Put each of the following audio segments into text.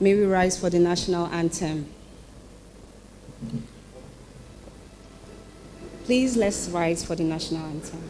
May we rise for the national anthem. Please, let's rise for the national anthem.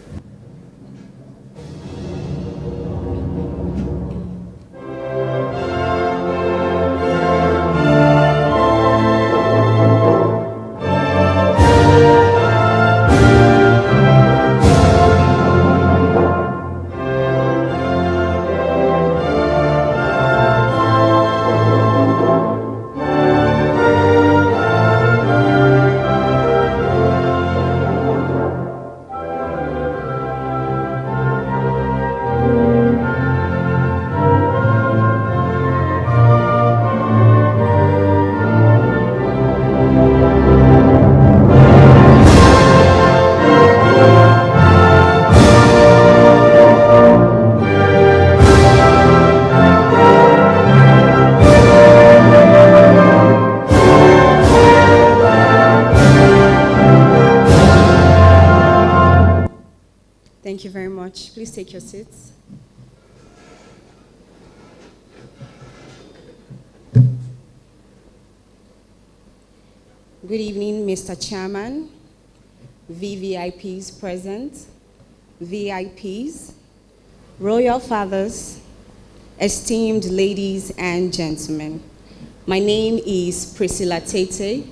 Thank you very much. Please take your seats. Good evening, Mr. Chairman, VVIPs present, VIPs, royal fathers, esteemed ladies and gentlemen. My name is Priscilla Tete,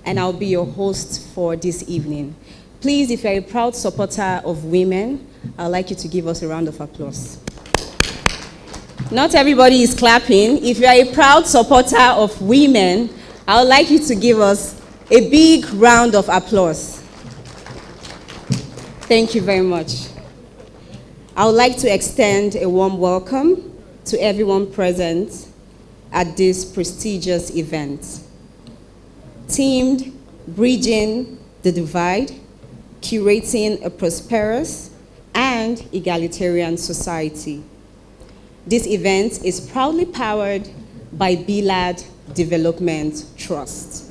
and I'll be your host for this evening. Please, if you're a proud supporter of women, I'd like you to give us a round of applause. Not everybody is clapping. If you're a proud supporter of women, I would like you to give us a big round of applause. Thank you very much. I would like to extend a warm welcome to everyone present at this prestigious event, themed Bridging the Divide, Curating a Prosperous and Egalitarian Society. This event is proudly powered by Bilaad Development Trust.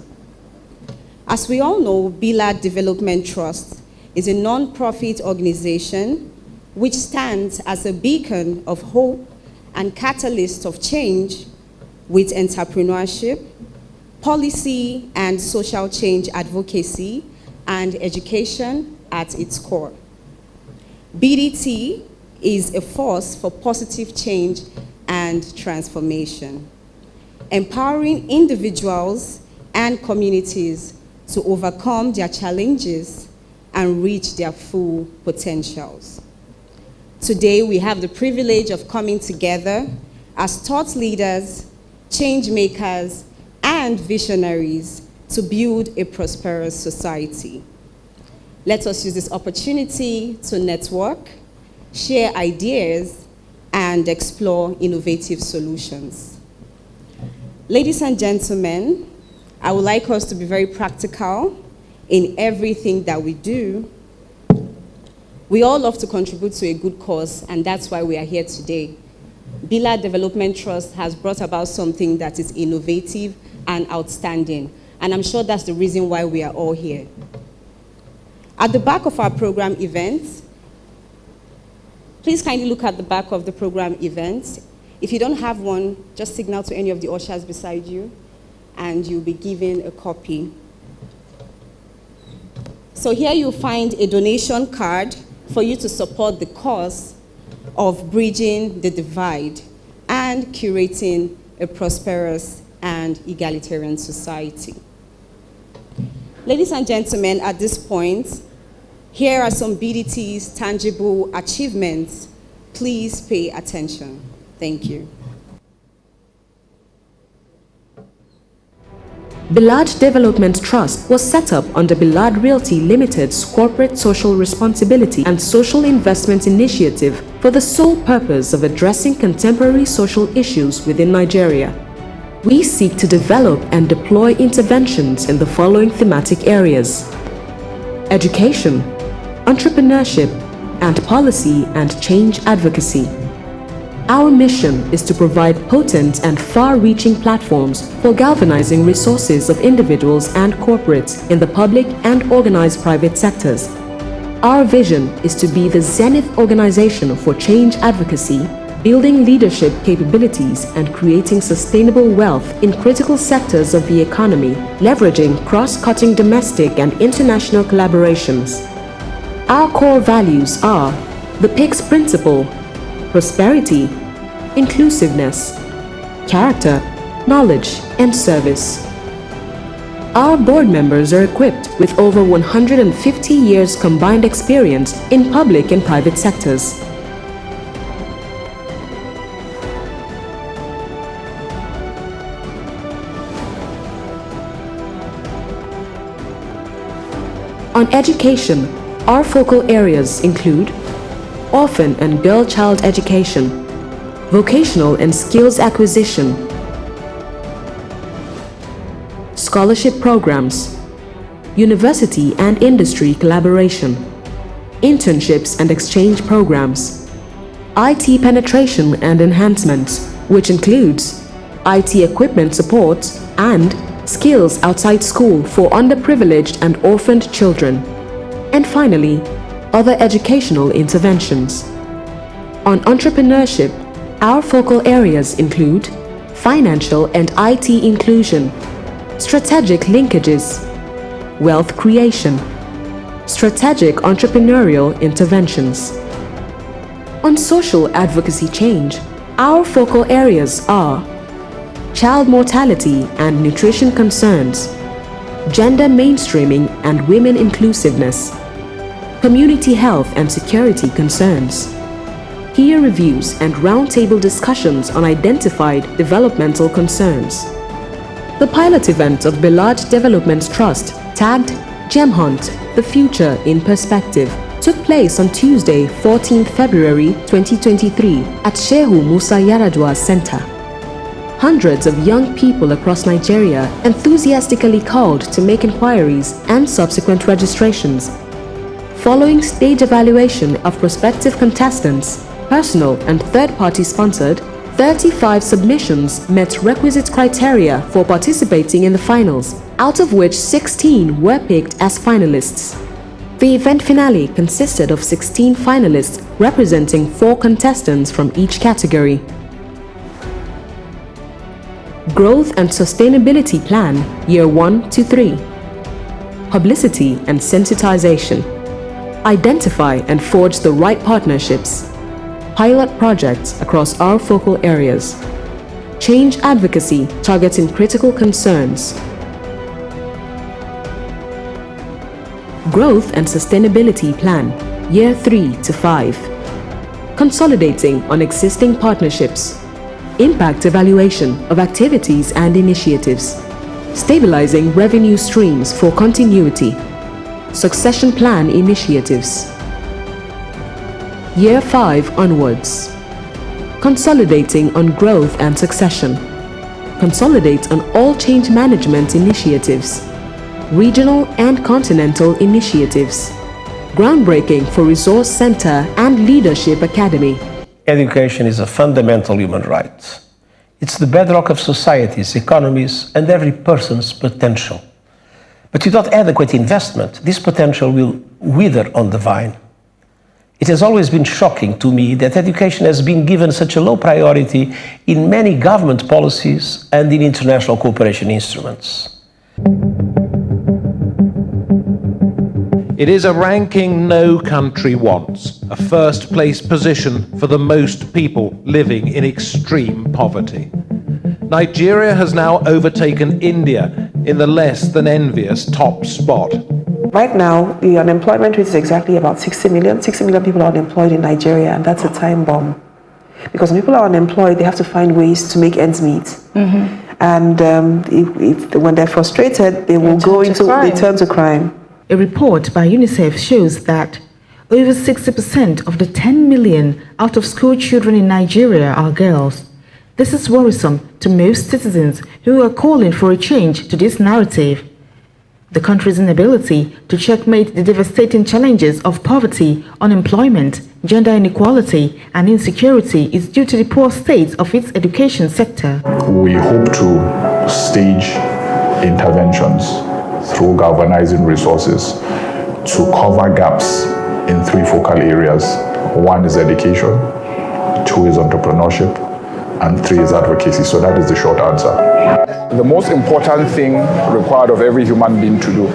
As we all know, Bilaad Development Trust is a non-profit organization which stands as a beacon of hope and catalyst of change with entrepreneurship, policy and social change advocacy, and education at its core. BDT is a force for positive change and transformation, empowering individuals and communities to overcome their challenges and reach their full potentials. Today, we have the privilege of coming together as thought leaders, change makers, and visionaries to build a prosperous society. Let us use this opportunity to network, share ideas, and explore innovative solutions. Ladies and gentlemen, I would like us to be very practical in everything that we do. We all love to contribute to a good cause, and that's why we are here today. Bilaad Development Trust has brought about something that is innovative and outstanding, and I'm sure that's the reason why we are all here. At the back of our program event, please kindly look at the back of the program event. If you don't have one, just signal to any of the ushers beside you, and you'll be given a copy. So here you'll find a donation card for you to support the cause of bridging the divide and curating a prosperous and egalitarian society. Ladies and gentlemen, at this point, here are some BDT's tangible achievements. Please pay attention. Thank you. Bilaad Development Trust was set up under Bilaad Realty Limited's Corporate Social Responsibility and Social Investment Initiative for the sole purpose of addressing contemporary social issues within Nigeria. We seek to develop and deploy interventions in the following thematic areas: education, entrepreneurship, and policy and change advocacy. Our mission is to provide potent and far-reaching platforms for galvanizing resources of individuals and corporates in the public and organized private sectors. Our vision is to be the zenith organization for change advocacy building leadership capabilities and creating sustainable wealth in critical sectors of the economy, leveraging cross-cutting domestic and international collaborations. Our core values are the PICS principle, prosperity, inclusiveness, character, knowledge, and service. Our board members are equipped with over 150 years combined experience in public and private sectors. On education, our focal areas include orphan and girl child education, vocational and skills acquisition, scholarship programs, university and industry collaboration, internships and exchange programs, IT penetration and enhancements, which includes IT equipment support and skills outside school for underprivileged and orphaned children, and finally, other educational interventions. On entrepreneurship, our focal areas include financial and IT inclusion, strategic linkages, wealth creation, strategic entrepreneurial interventions. On social advocacy change, our focal areas are child mortality and nutrition concerns, gender mainstreaming and women inclusiveness, community health and security concerns, peer reviews and roundtable discussions on identified developmental concerns. The pilot event of Bilaad Development Trust, tagged Gem Hunt, The Future in Perspective, took place on Tuesday, 14th February 2023 at Shehu Musa Yaradua Center. Hundreds of young people across Nigeria enthusiastically called to make inquiries and subsequent registrations. Following stage evaluation of prospective contestants, personal and third-party sponsored, 35 submissions met requisite criteria for participating in the finals, out of which 16 were picked as finalists. The event finale consisted of 16 finalists representing 4 contestants from each category. Growth and Sustainability Plan, Year 1 to 3. Publicity and sensitization. Identify and forge the right partnerships. Pilot projects across our focal areas. Change advocacy targeting critical concerns. Growth and Sustainability Plan, Year 3 to 5. Consolidating on existing partnerships. Impact evaluation of activities and initiatives. Stabilizing revenue streams for continuity. Succession plan initiatives. Year 5 onwards. Consolidating on growth and succession. Consolidate on all change management initiatives. Regional and continental initiatives. Groundbreaking for Resource Center and Leadership Academy. Education is a fundamental human right. It's the bedrock of societies, economies, and every person's potential. But without adequate investment, this potential will wither on the vine. It has always been shocking to me that education has been given such a low priority in many government policies and in international cooperation instruments. It is a ranking no country wants, a first-place position for the most people living in extreme poverty. Nigeria has now overtaken India in the less than envious top spot. Right now, the unemployment rate is exactly about 60 million. 60 million people are unemployed in Nigeria, and that's a time bomb. Because when people are unemployed, they have to find ways to make ends meet. Mm-hmm. And when they're frustrated, they turn to crime. A report by UNICEF shows that over 60% of the 10 million out-of-school children in Nigeria are girls. This is worrisome to most citizens who are calling for a change to this narrative. The country's inability to checkmate the devastating challenges of poverty, unemployment, gender inequality, and insecurity is due to the poor state of its education sector. We hope to stage interventions through galvanizing resources to cover gaps in 3 focal areas. One is education, 2 is entrepreneurship, and 3 is advocacy. So that is the short answer. The most important thing required of every human being to do,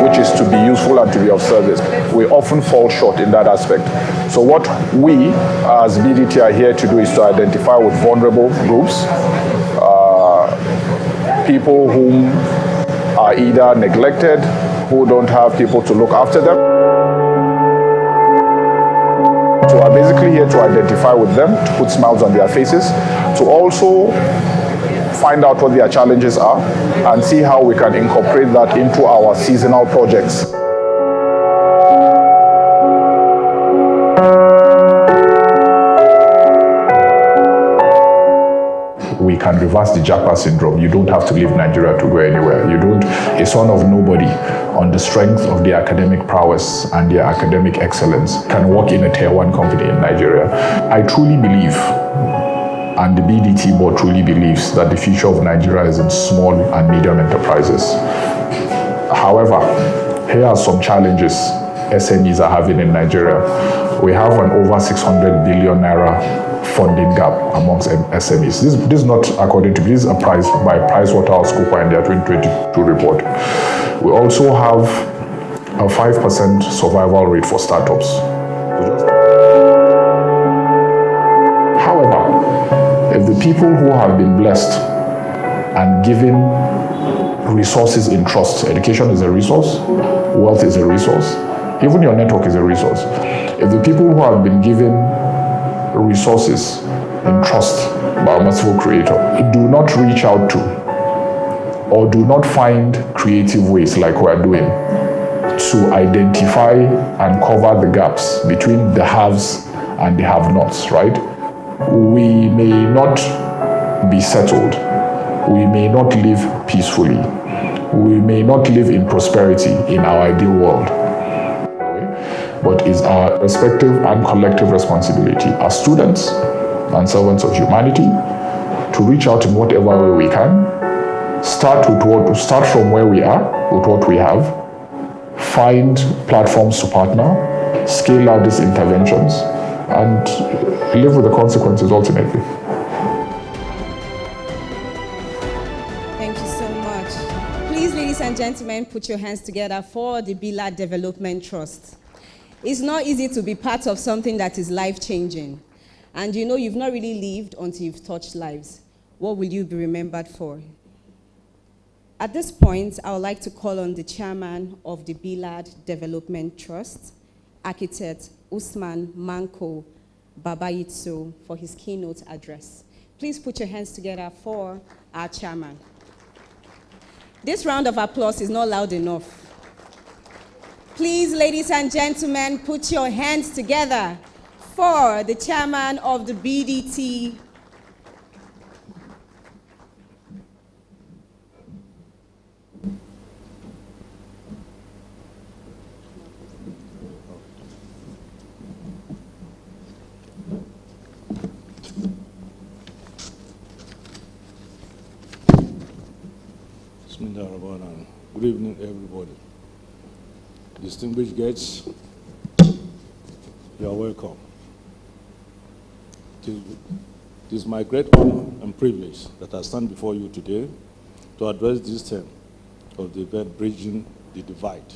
which is to be useful and to be of service, we often fall short in that aspect. So what we as BDT are here to do is to identify with vulnerable groups, people whom are either neglected, who don't have people to look after them. So we're basically here to identify with them, to put smiles on their faces, to also find out what their challenges are and see how we can incorporate that into our seasonal projects. We can reverse the Japa syndrome. You don't have to leave Nigeria to go anywhere. You don't, a son of nobody on the strength of their academic prowess and their academic excellence can work in a tier 1 company in Nigeria. I truly believe, and the BDT board truly believes, that the future of Nigeria is in small and medium enterprises. However, here are some challenges SMEs are having in Nigeria. We have an over 600 billion naira funding gap amongst SMEs. This is not according to this, is a price by PricewaterhouseCoopers in their 2022 report. We also have a 5% survival rate for startups. However, if the people who have been blessed and given resources in trust, education is a resource, wealth is a resource, even your network is a resource. If the people who have been given resources in trust by a merciful creator do not reach out to or do not find creative ways like we're doing to identify and cover the gaps between the haves and the have-nots, right? We may not be settled. We may not live peacefully. We may not live in prosperity in our ideal world. But it's our respective and collective responsibility as students and servants of humanity to reach out in whatever way we can, start from where we are with what we have, find platforms to partner, scale out these interventions, and live with the consequences ultimately. Thank you so much. Please, ladies and gentlemen, put your hands together for the Bilaad Development Trust. It's not easy to be part of something that is life-changing. And you know, you've not really lived until you've touched lives. What will you be remembered for? At this point, I would like to call on the chairman of the Bilaad Development Trust, Architect Usman Manko Babayitso, for his keynote address. Please put your hands together for our chairman. This round of applause is not loud enough. Please, ladies and gentlemen, put your hands together for the chairman of the BDT. Good evening, everybody. Distinguished guests, you are welcome. It is my great honor and privilege that I stand before you today to address this term of the event, Bridging the Divide.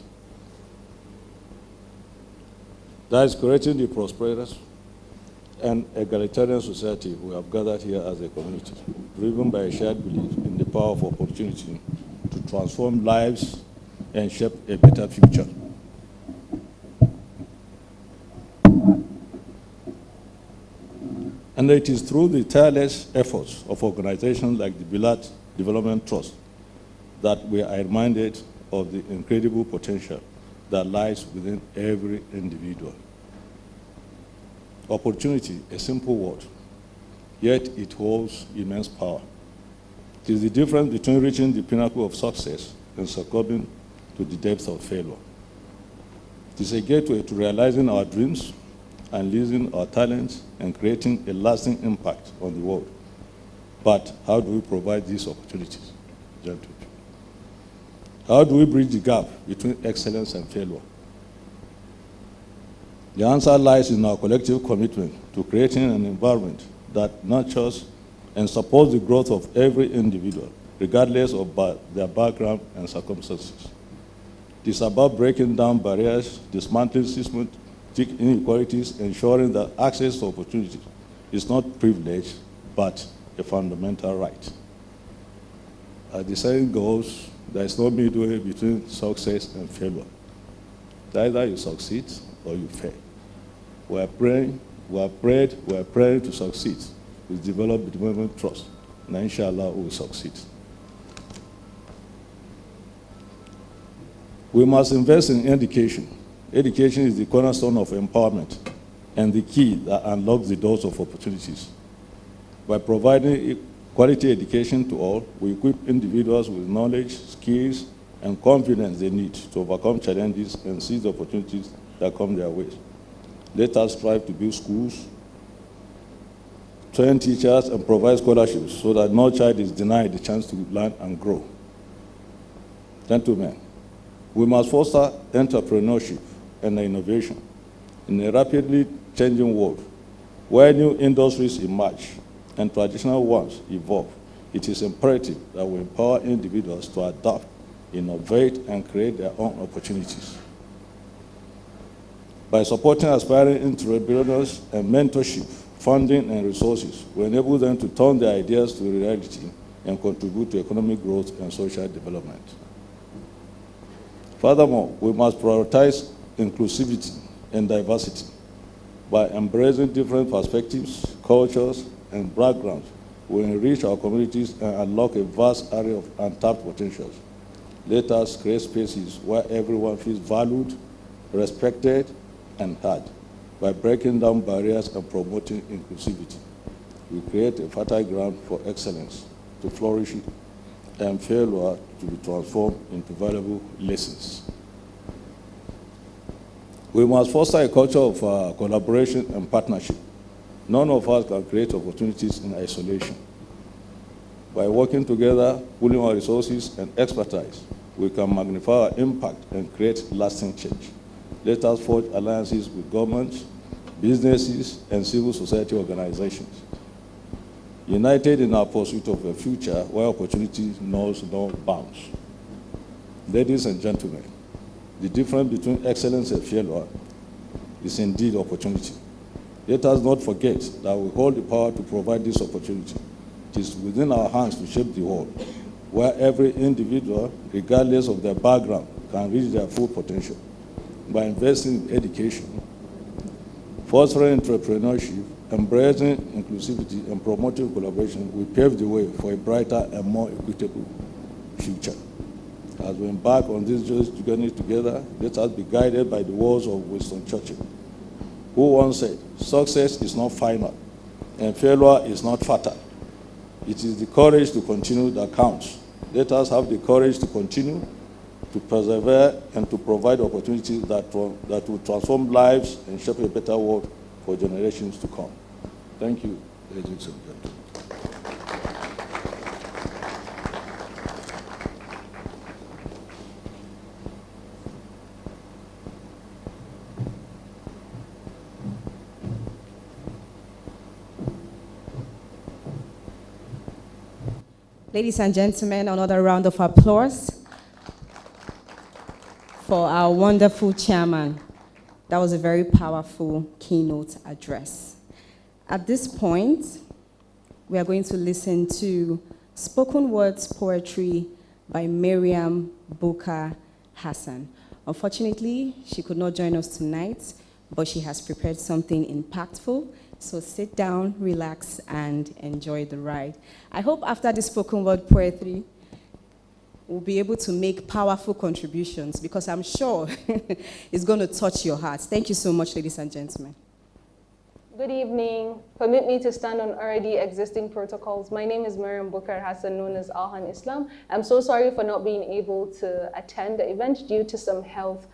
That is creating the prosperous and egalitarian society we have gathered here as a community, driven by a shared belief in the power of opportunity to transform lives and shape a better future. And it is through the tireless efforts of organizations like the Bilaad Development Trust that we are reminded of the incredible potential that lies within every individual. Opportunity, a simple word, yet it holds immense power. It is the difference between reaching the pinnacle of success and succumbing to the depths of failure. It is a gateway to realizing our dreams, unleashing our talents, and creating a lasting impact on the world. But how do we provide these opportunities, gentlemen? How do we bridge the gap between excellence and failure? The answer lies in our collective commitment to creating an environment that nurtures and supports the growth of every individual, regardless of their background and circumstances. It is about breaking down barriers, dismantling systematic inequalities, ensuring that access to opportunities is not privilege, but a fundamental right. As the saying goes, there is no midway between success and failure. Either you succeed or you fail. We are praying to succeed with Bilaad Development Trust, and inshallah we will succeed. We must invest in education. Education is the cornerstone of empowerment and the key that unlocks the doors of opportunities. By providing quality education to all, we equip individuals with knowledge, skills, and confidence they need to overcome challenges and seize the opportunities that come their way. Let us strive to build schools, train teachers, and provide scholarships so that no child is denied the chance to learn and grow. Gentlemen, we must foster entrepreneurship and innovation in a rapidly changing world where new industries emerge and traditional ones evolve. It is imperative that we empower individuals to adapt, innovate, and create their own opportunities. By supporting aspiring entrepreneurs and mentorship, funding, and resources, we enable them to turn their ideas to reality and contribute to economic growth and social development. Furthermore, we must prioritize inclusivity and diversity by embracing different perspectives, cultures, and backgrounds. We enrich our communities and unlock a vast array of untapped potentials. Let us create spaces where everyone feels valued, respected, and heard. By breaking down barriers and promoting inclusivity, we create a fertile ground for excellence to flourish and failure to be transformed into valuable lessons. We must foster a culture of collaboration and partnership. None of us can create opportunities in isolation. By working together, pooling our resources and expertise, we can magnify our impact and create lasting change. Let us forge alliances with governments, businesses, and civil society organizations, united in our pursuit of a future where opportunity knows no bounds. Ladies and gentlemen, the difference between excellence and failure is indeed opportunity. Let us not forget that we hold the power to provide this opportunity. It is within our hands to shape the world, where every individual, regardless of their background, can reach their full potential. By investing in education, fostering entrepreneurship, embracing inclusivity, and promoting collaboration, we pave the way for a brighter and more equitable future. As we embark on this journey together, let us be guided by the words of Winston Churchill, who once said, "Success is not final, and failure is not fatal. It is the courage to continue that counts." Let us have the courage to continue, to persevere, and to provide opportunities that will transform lives and shape a better world for generations to come. Thank you, ladies and gentlemen. Ladies and gentlemen, another round of applause for our wonderful chairman. That was a very powerful keynote address. At this point, we are going to listen to spoken words poetry by Miriam Bukar Hassan. Unfortunately, she could not join us tonight, but she has prepared something impactful. So sit down, relax, and enjoy the ride. I hope after this spoken word poetry, we'll be able to make powerful contributions, because I'm sure it's going to touch your hearts. Thank you so much, ladies and gentlemen. Good evening. Permit me to stand on already existing protocols. My name is Miriam Bukar Hassan, known as Alhan Islam. I'm so sorry for not being able to attend the event due to some health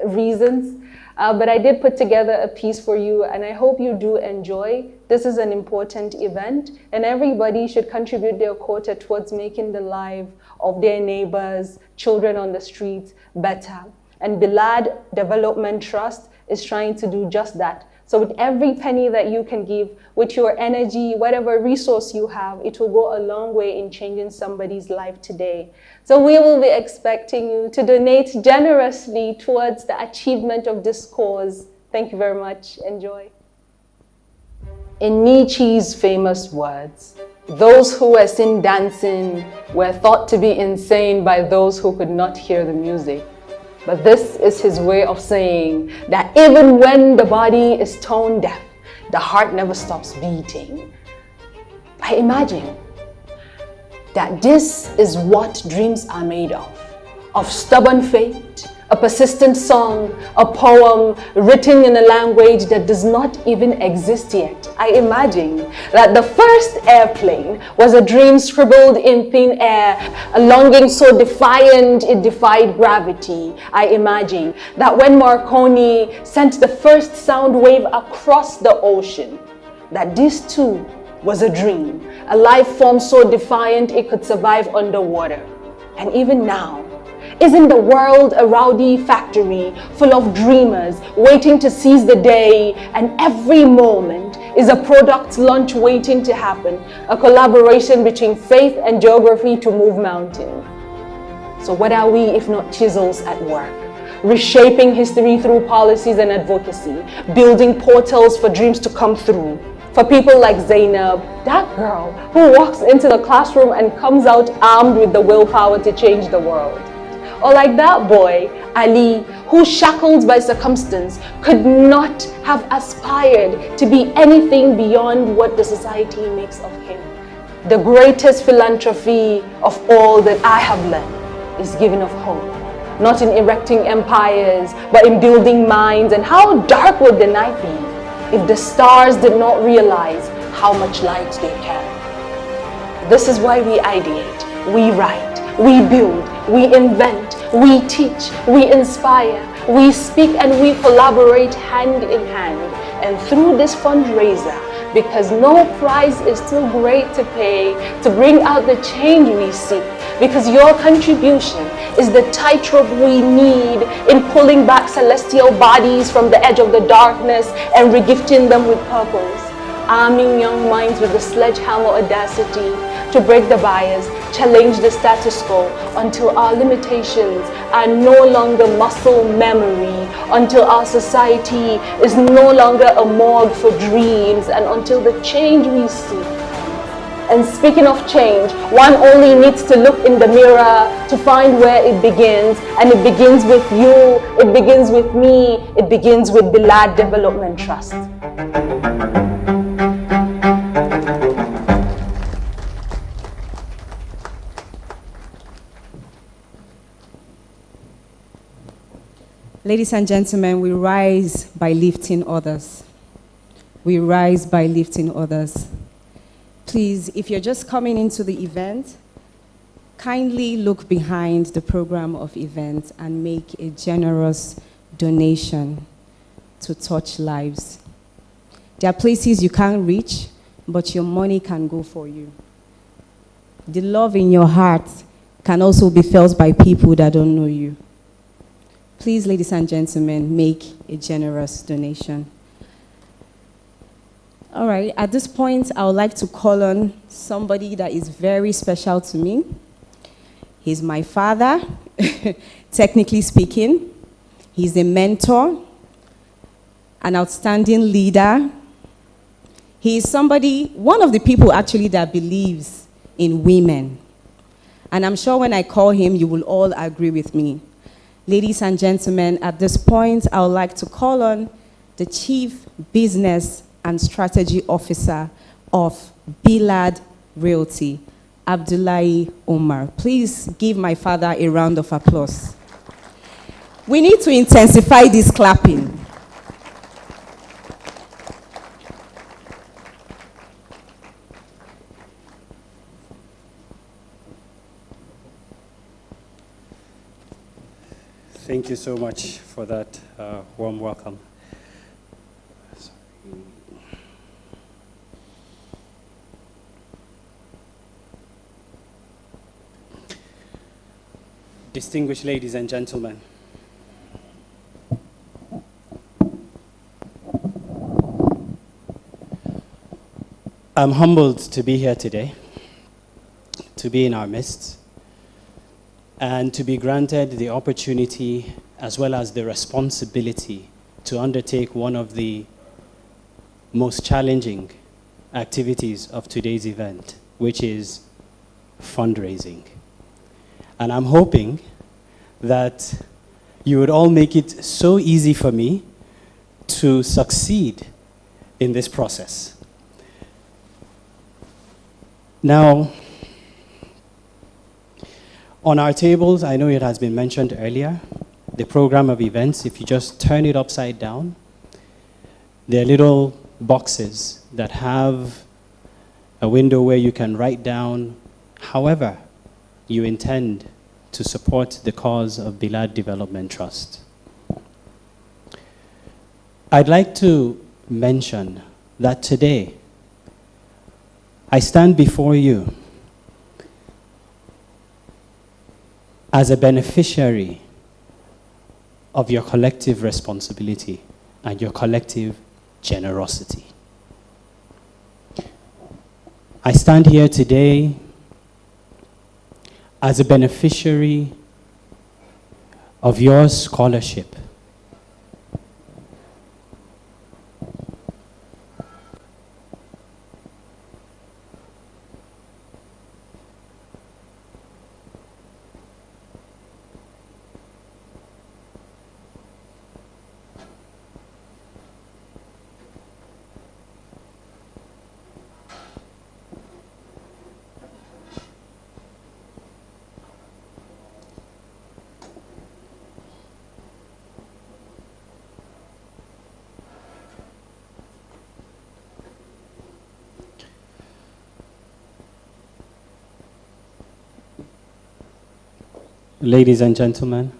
reasons, but I did put together a piece for you, and I hope you do enjoy. This is an important event, and everybody should contribute their quota towards making the life of their neighbors, children on the streets better. And Bilaad Development Trust is trying to do just that. So with every penny that you can give, with your energy, whatever resource you have, it will go a long way in changing somebody's life today. So we will be expecting you to donate generously towards the achievement of this cause. Thank you very much. Enjoy. In Nietzsche's famous words, those who were seen dancing were thought to be insane by those who could not hear the music. But this is his way of saying that even when the body is tone deaf, the heart never stops beating. I imagine that this is what dreams are made of stubborn faith, a persistent song, a poem written in a language that does not even exist yet. I imagine that the first airplane was a dream scribbled in thin air, a longing so defiant it defied gravity. I imagine that when Marconi sent the first sound wave across the ocean, that this too was a dream, a life form so defiant it could survive underwater. And even now, isn't the world a rowdy factory full of dreamers waiting to seize the day, and every moment is a product launch waiting to happen, a collaboration between faith and geography to move mountains? So what are we if not chisels at work? Reshaping history through policies and advocacy, building portals for dreams to come through. For people like Zainab, that girl who walks into the classroom and comes out armed with the willpower to change the world. Or like that boy, Ali, who, shackled by circumstance, could not have aspired to be anything beyond what the society makes of him. The greatest philanthropy of all that I have learned is giving of hope, not in erecting empires, but in building minds. And how dark would the night be if the stars did not realize how much light they carry? This is why we ideate, we write, we build, we invent, we teach, we inspire, we speak, and we collaborate hand in hand. And through this fundraiser, because no price is too great to pay to bring out the change we seek, because your contribution is the tightrope we need in pulling back celestial bodies from the edge of the darkness and regifting them with purpose, arming young minds with the sledgehammer audacity to break the bias, challenge the status quo until our limitations are no longer muscle memory, until our society is no longer a morgue for dreams, and until the change we seek. And speaking of change, one only needs to look in the mirror to find where it begins. And it begins with you, it begins with me, it begins with Bilaad Development Trust. Ladies and gentlemen, we rise by lifting others. We rise by lifting others. Please, if you're just coming into the event, kindly look behind the program of events and make a generous donation to touch lives. There are places you can't reach, but your money can go for you. The love in your heart can also be felt by people that don't know you. Please, ladies and gentlemen, make a generous donation. All right, at this point, I would like to call on somebody that is very special to me. He's my father, technically speaking. He's a mentor, an outstanding leader. He is somebody, one of the people actually that believes in women. And I'm sure when I call him, you will all agree with me. Ladies and gentlemen, at this point, I would like to call on the Chief Business and Strategy Officer of Bilaad Realty, Abdullahi Omar. Please give my father a round of applause. We need to intensify this clapping. Thank you so much for that warm welcome. Distinguished ladies and gentlemen, I'm humbled to be here today, to be in our midst, and to be granted the opportunity as well as the responsibility to undertake one of the most challenging activities of today's event, which is fundraising. And I'm hoping that you would all make it so easy for me to succeed in this process. Now, on our tables, I know it has been mentioned earlier, the program of events, if you just turn it upside down, there are little boxes that have a window where you can write down however you intend to support the cause of Bilaad Development Trust. I'd like to mention that today I stand before you as a beneficiary of your collective responsibility and your collective generosity. I stand here today as a beneficiary of your scholarship. Ladies and gentlemen,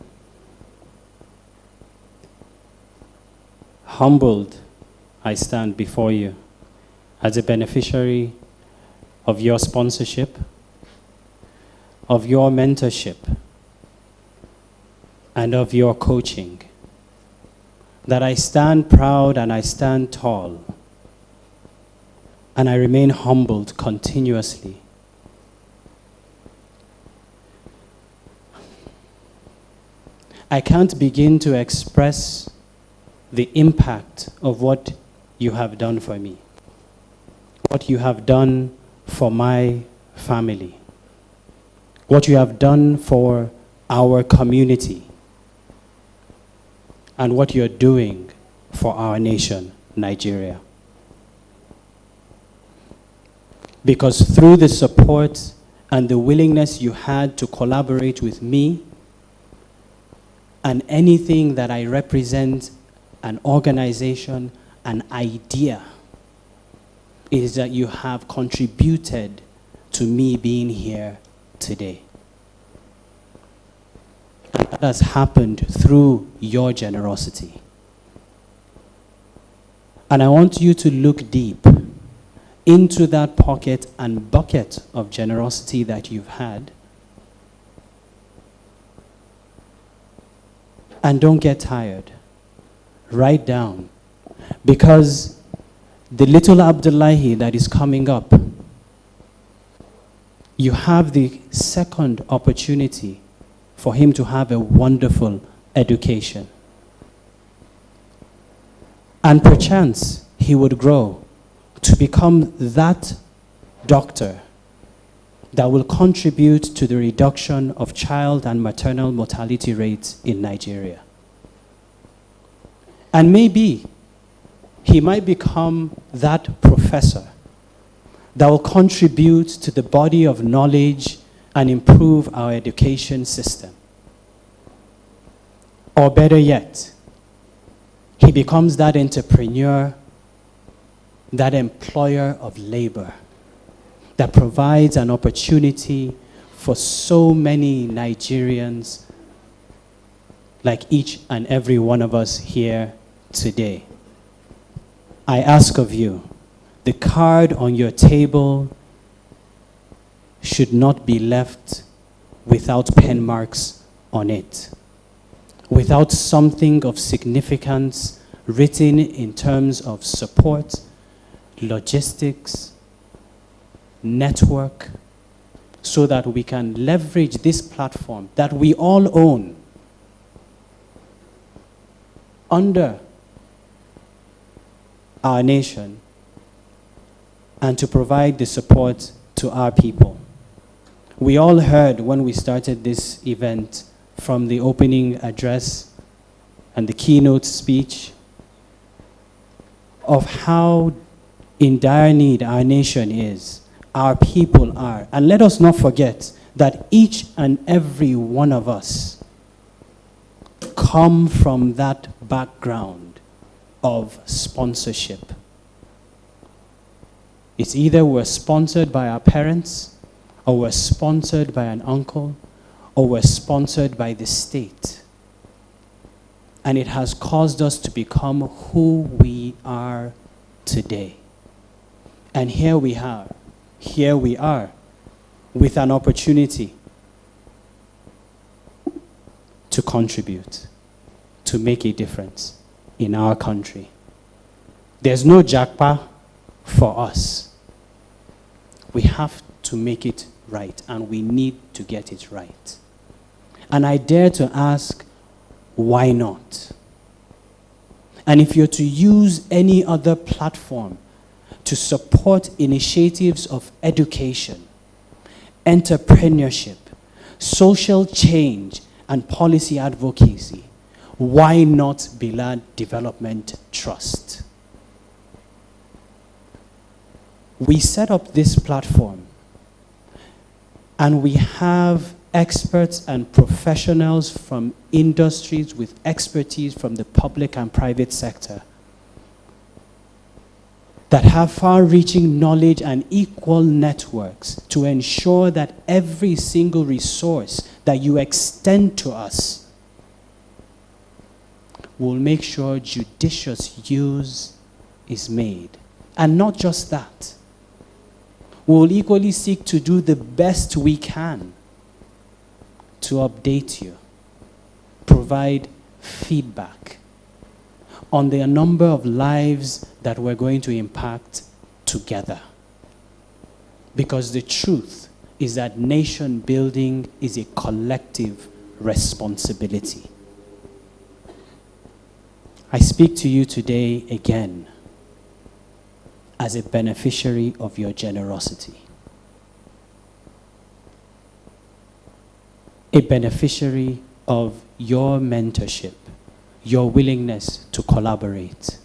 humbled I stand before you as a beneficiary of your sponsorship, of your mentorship, and of your coaching, that I stand proud and I stand tall, and I remain humbled continuously. I can't begin to express the impact of what you have done for me, what you have done for my family, what you have done for our community, and what you're doing for our nation, Nigeria. Because through the support and the willingness you had to collaborate with me and anything that I represent, an organization, an idea, is that you have contributed to me being here today. And that has happened through your generosity. And I want you to look deep into that pocket and bucket of generosity that you've had. And don't get tired. Write down. Because the little Abdullahi that is coming up, you have the second opportunity for him to have a wonderful education. And perchance he would grow to become that doctor that will contribute to the reduction of child and maternal mortality rates in Nigeria. And maybe he might become that professor that will contribute to the body of knowledge and improve our education system. Or better yet, he becomes that entrepreneur, that employer of labor that provides an opportunity for so many Nigerians like each and every one of us here today. I ask of you, the card on your table should not be left without pen marks on it, without something of significance written in terms of support, logistics, network, so that we can leverage this platform that we all own under our nation, and to provide the support to our people. We all heard when we started this event from the opening address and the keynote speech of how in dire need our nation is, our people are. And let us not forget that each and every one of us come from that background of sponsorship. It's either we're sponsored by our parents, or we're sponsored by an uncle, or we're sponsored by the state. And it has caused us to become who we are today. And here we are with an opportunity to contribute, to make a difference in our country. There's no jackpot for us. We have to make it right, and we need to get it right. And I dare to ask, why not? And if you're to use any other platform to support initiatives of education, entrepreneurship, social change, and policy advocacy, why not Bilaad Development Trust? We set up this platform, and we have experts and professionals from industries with expertise from the public and private sector that have far-reaching knowledge and equal networks to ensure that every single resource that you extend to us will make sure judicious use is made. And not just that. We will equally seek to do the best we can to update you, provide feedback on the number of lives that we're going to impact together. Because the truth is that nation building is a collective responsibility. I speak to you today again as a beneficiary of your generosity, a beneficiary of your mentorship, your willingness to collaborate.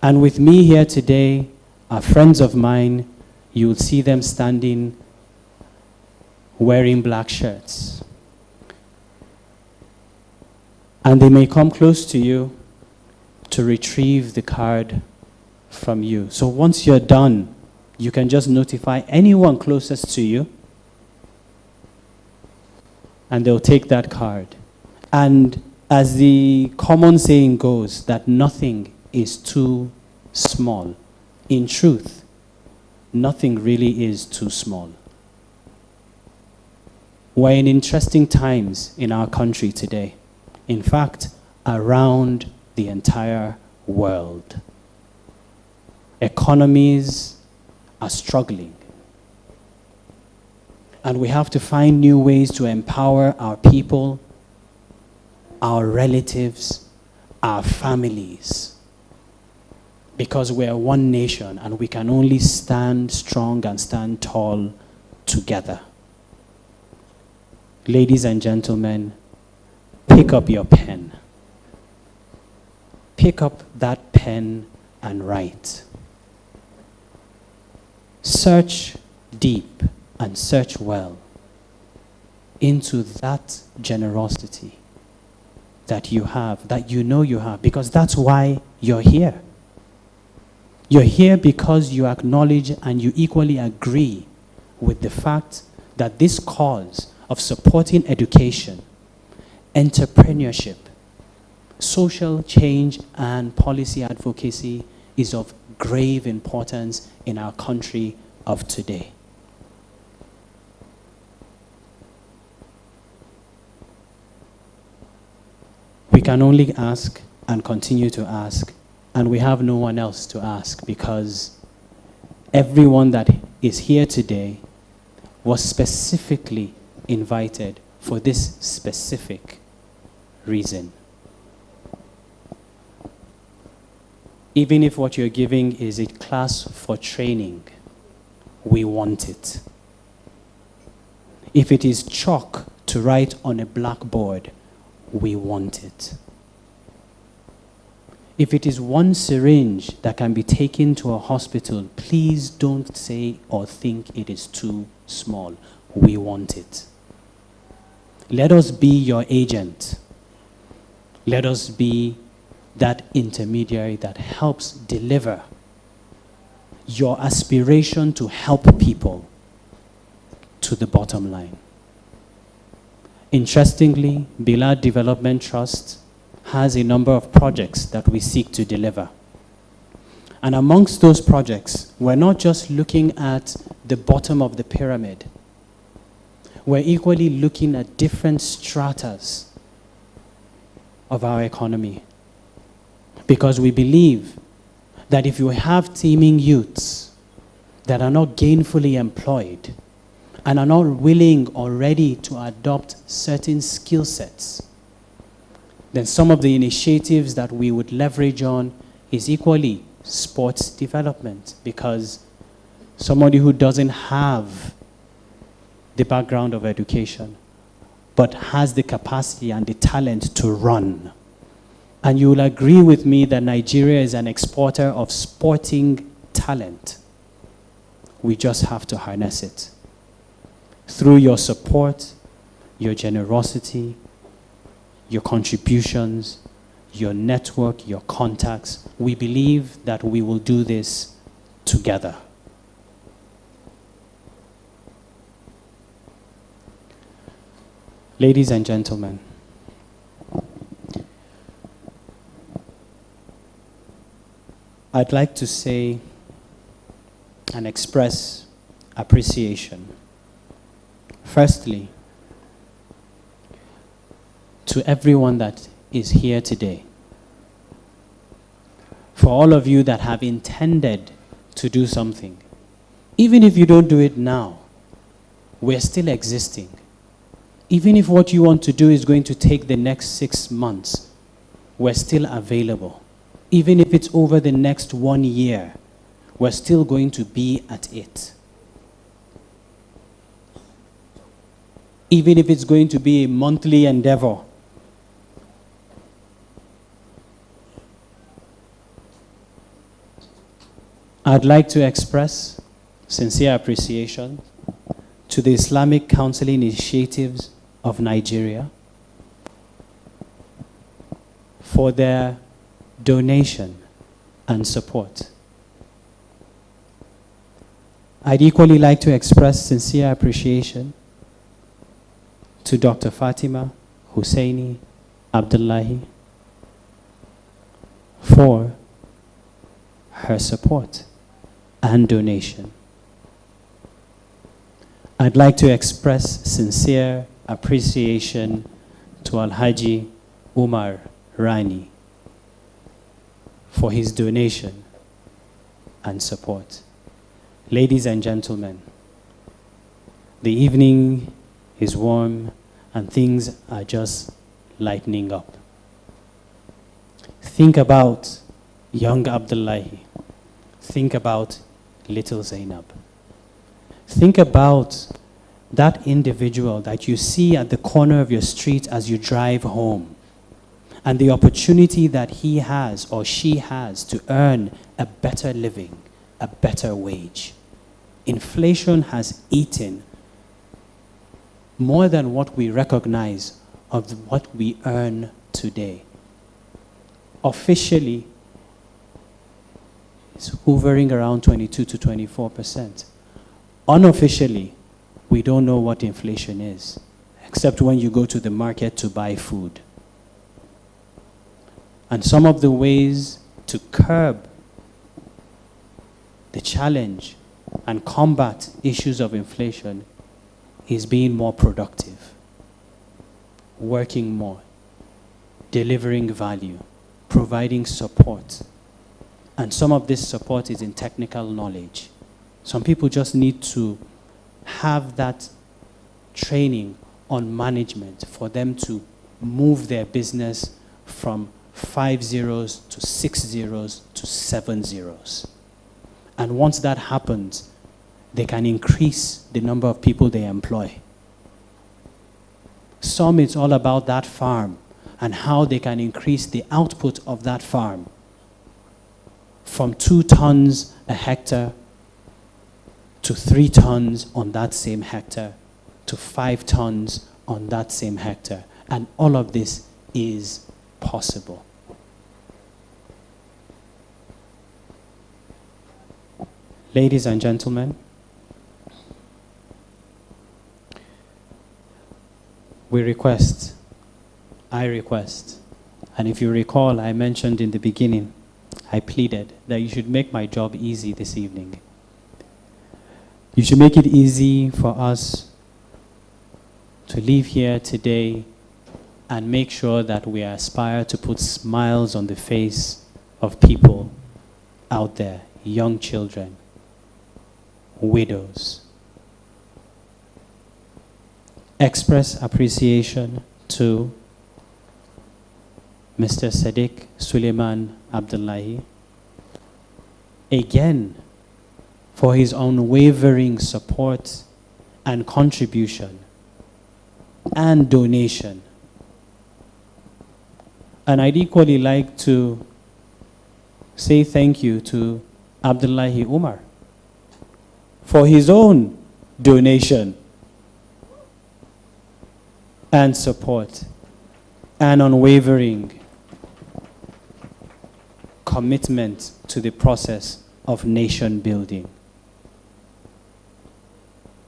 And with me here today are friends of mine. You'll see them standing wearing black shirts. And they may come close to you to retrieve the card from you. So once you're done, you can just notify anyone closest to you, and they'll take that card. And as the common saying goes, that nothing is too small. In truth, nothing really is too small. We're in interesting times in our country today. In fact, around the entire world. Economies are struggling. And we have to find new ways to empower our people, our relatives, our families. Because we are one nation, and we can only stand strong and stand tall together. Ladies and gentlemen, pick up your pen. Pick up that pen and write. Search deep and search well into that generosity that you have, that you know you have, because that's why you're here. You're here because you acknowledge and you equally agree with the fact that this cause of supporting education, entrepreneurship, social change, and policy advocacy is of grave importance in our country of today. We can only ask and continue to ask, and we have no one else to ask, because everyone that is here today was specifically invited for this specific reason. Even if what you're giving is a class for training, we want it. If it is chalk to write on a blackboard, we want it. If it is one syringe that can be taken to a hospital, please don't say or think it is too small. We want it. Let us be your agent. Let us be that intermediary that helps deliver your aspiration to help people to the bottom line. Interestingly, Bilaad Development Trust has a number of projects that we seek to deliver. And amongst those projects, we're not just looking at the bottom of the pyramid. We're equally looking at different stratas of our economy. Because we believe that if you have teeming youths that are not gainfully employed and are not willing or ready to adopt certain skill sets, then some of the initiatives that we would leverage on is equally sports development, because somebody who doesn't have the background of education but has the capacity and the talent to run. And you will agree with me that Nigeria is an exporter of sporting talent. We just have to harness it. Through your support, your generosity, your contributions, your network, your contacts, we believe that we will do this together. Ladies and gentlemen, I'd like to say and express appreciation. Firstly, to everyone that is here today. For all of you that have intended to do something, even if you don't do it now, we're still existing. Even if what you want to do is going to take the next 6 months, we're still available. Even if it's over the next 1 year, we're still going to be at it. Even if it's going to be a monthly endeavor, I'd like to express sincere appreciation to the Islamic Counseling Initiatives of Nigeria for their donation and support. I'd equally like to express sincere appreciation to Dr. Fatima Husseini Abdullahi for her support and donation. I'd like to express sincere appreciation to Alhaji Umar Rani for his donation and support. Ladies and gentlemen, the evening is warm and things are just lightening up. Think about young Abdullahi. Think about little Zainab. Think about that individual that you see at the corner of your street as you drive home, and the opportunity that he has or she has to earn a better living, a better wage. Inflation has eaten more than what we recognize of what we earn today. Officially, it's hovering around 22 to 24%. Unofficially, we don't know what inflation is, except when you go to the market to buy food. And some of the ways to curb the challenge and combat issues of inflation is being more productive, working more, delivering value, providing support. And some of this support is in technical knowledge. Some people just need to have that training on management for them to move their business from 5 zeros to 6 zeros to 7 zeros. And once that happens, they can increase the number of people they employ. Some, it's all about that farm and how they can increase the output of that farm from 2 tons a hectare to 3 tons on that same hectare to 5 tons on that same hectare. And all of this is possible. Ladies and gentlemen, I request, and if you recall, I mentioned in the beginning, I pleaded that you should make my job easy this evening. You should make it easy for us to leave here today and make sure that we aspire to put smiles on the face of people out there, young children, widows. Express appreciation to Mr. Sadiq Suleiman Abdullahi, again, for his unwavering support and contribution and donation. And I'd equally like to say thank you to Abdullahi Umar for his own donation and support and unwavering commitment to the process of nation building.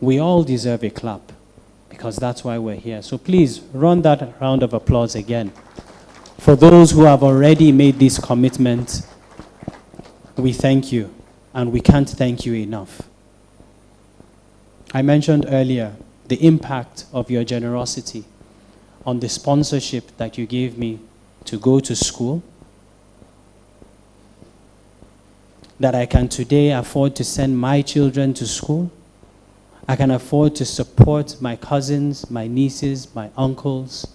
We all deserve a clap because that's why we're here. So please run that round of applause again. For those who have already made this commitment, we thank you, and we can't thank you enough. I mentioned earlier the impact of your generosity on the sponsorship that you gave me to go to school, that I can today afford to send my children to school. I can afford to support my cousins, my nieces, my uncles,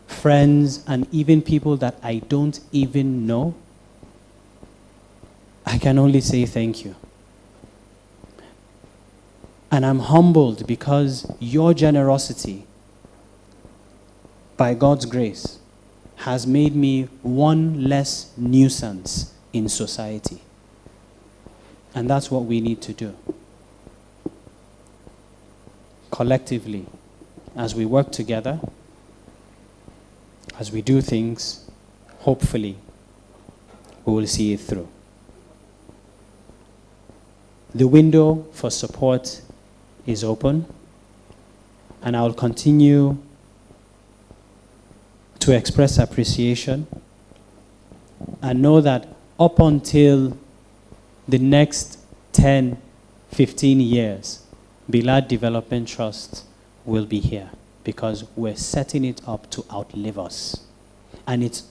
friends, and even people that I don't even know. I can only say thank you. And I'm humbled because your generosity, by God's grace, has made me one less nuisance in society. And that's what we need to do. Collectively, as we work together, as we do things, hopefully, we will see it through. The window for support is open, and I will continue to express appreciation and know that up until the next 10, 15 years, Bilaad Development Trust will be here because we're setting it up to outlive us. And it's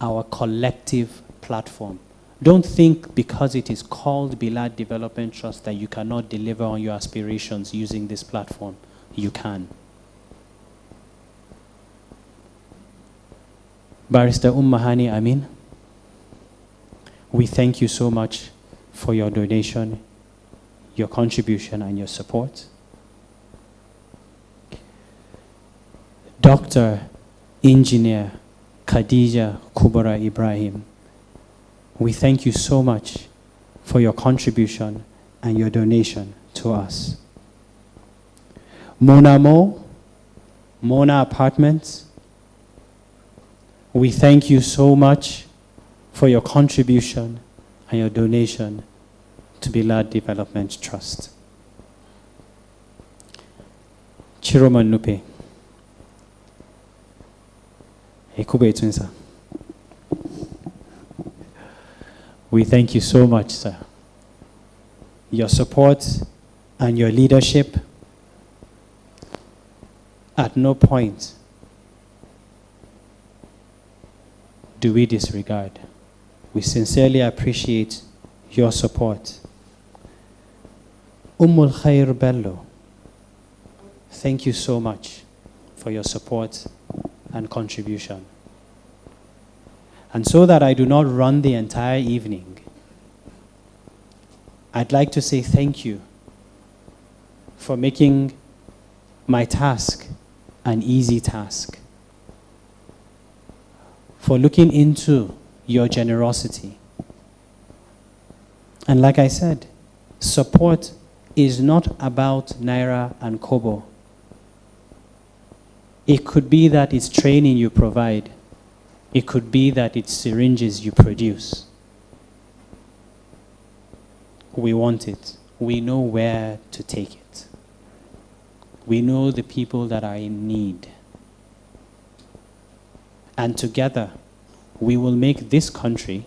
our collective platform. Don't think because it is called Bilaad Development Trust that you cannot deliver on your aspirations using this platform. You can. Barrister Mahani Amin, we thank you so much for your donation, your contribution, and your support. Dr. Engineer Khadija Kubara Ibrahim, we thank you so much for your contribution and your donation to us. Mona Mo, Mona Apartments, we thank you so much for your contribution and your donation to Bilaad Development Trust. Chiroman Nupe, Ekube Twinsa. We thank you so much, sir. Your support and your leadership, at no point do we disregard. We sincerely appreciate your support. Khair Bello, thank you so much for your support and contribution. And so that I do not run the entire evening, I'd like to say thank you for making my task an easy task, for looking into your generosity. And like I said, support is not about Naira and Kobo. It could be that it's training you provide. It could be that it's syringes you produce. We want it. We know where to take it. We know the people that are in need. And together, we will make this country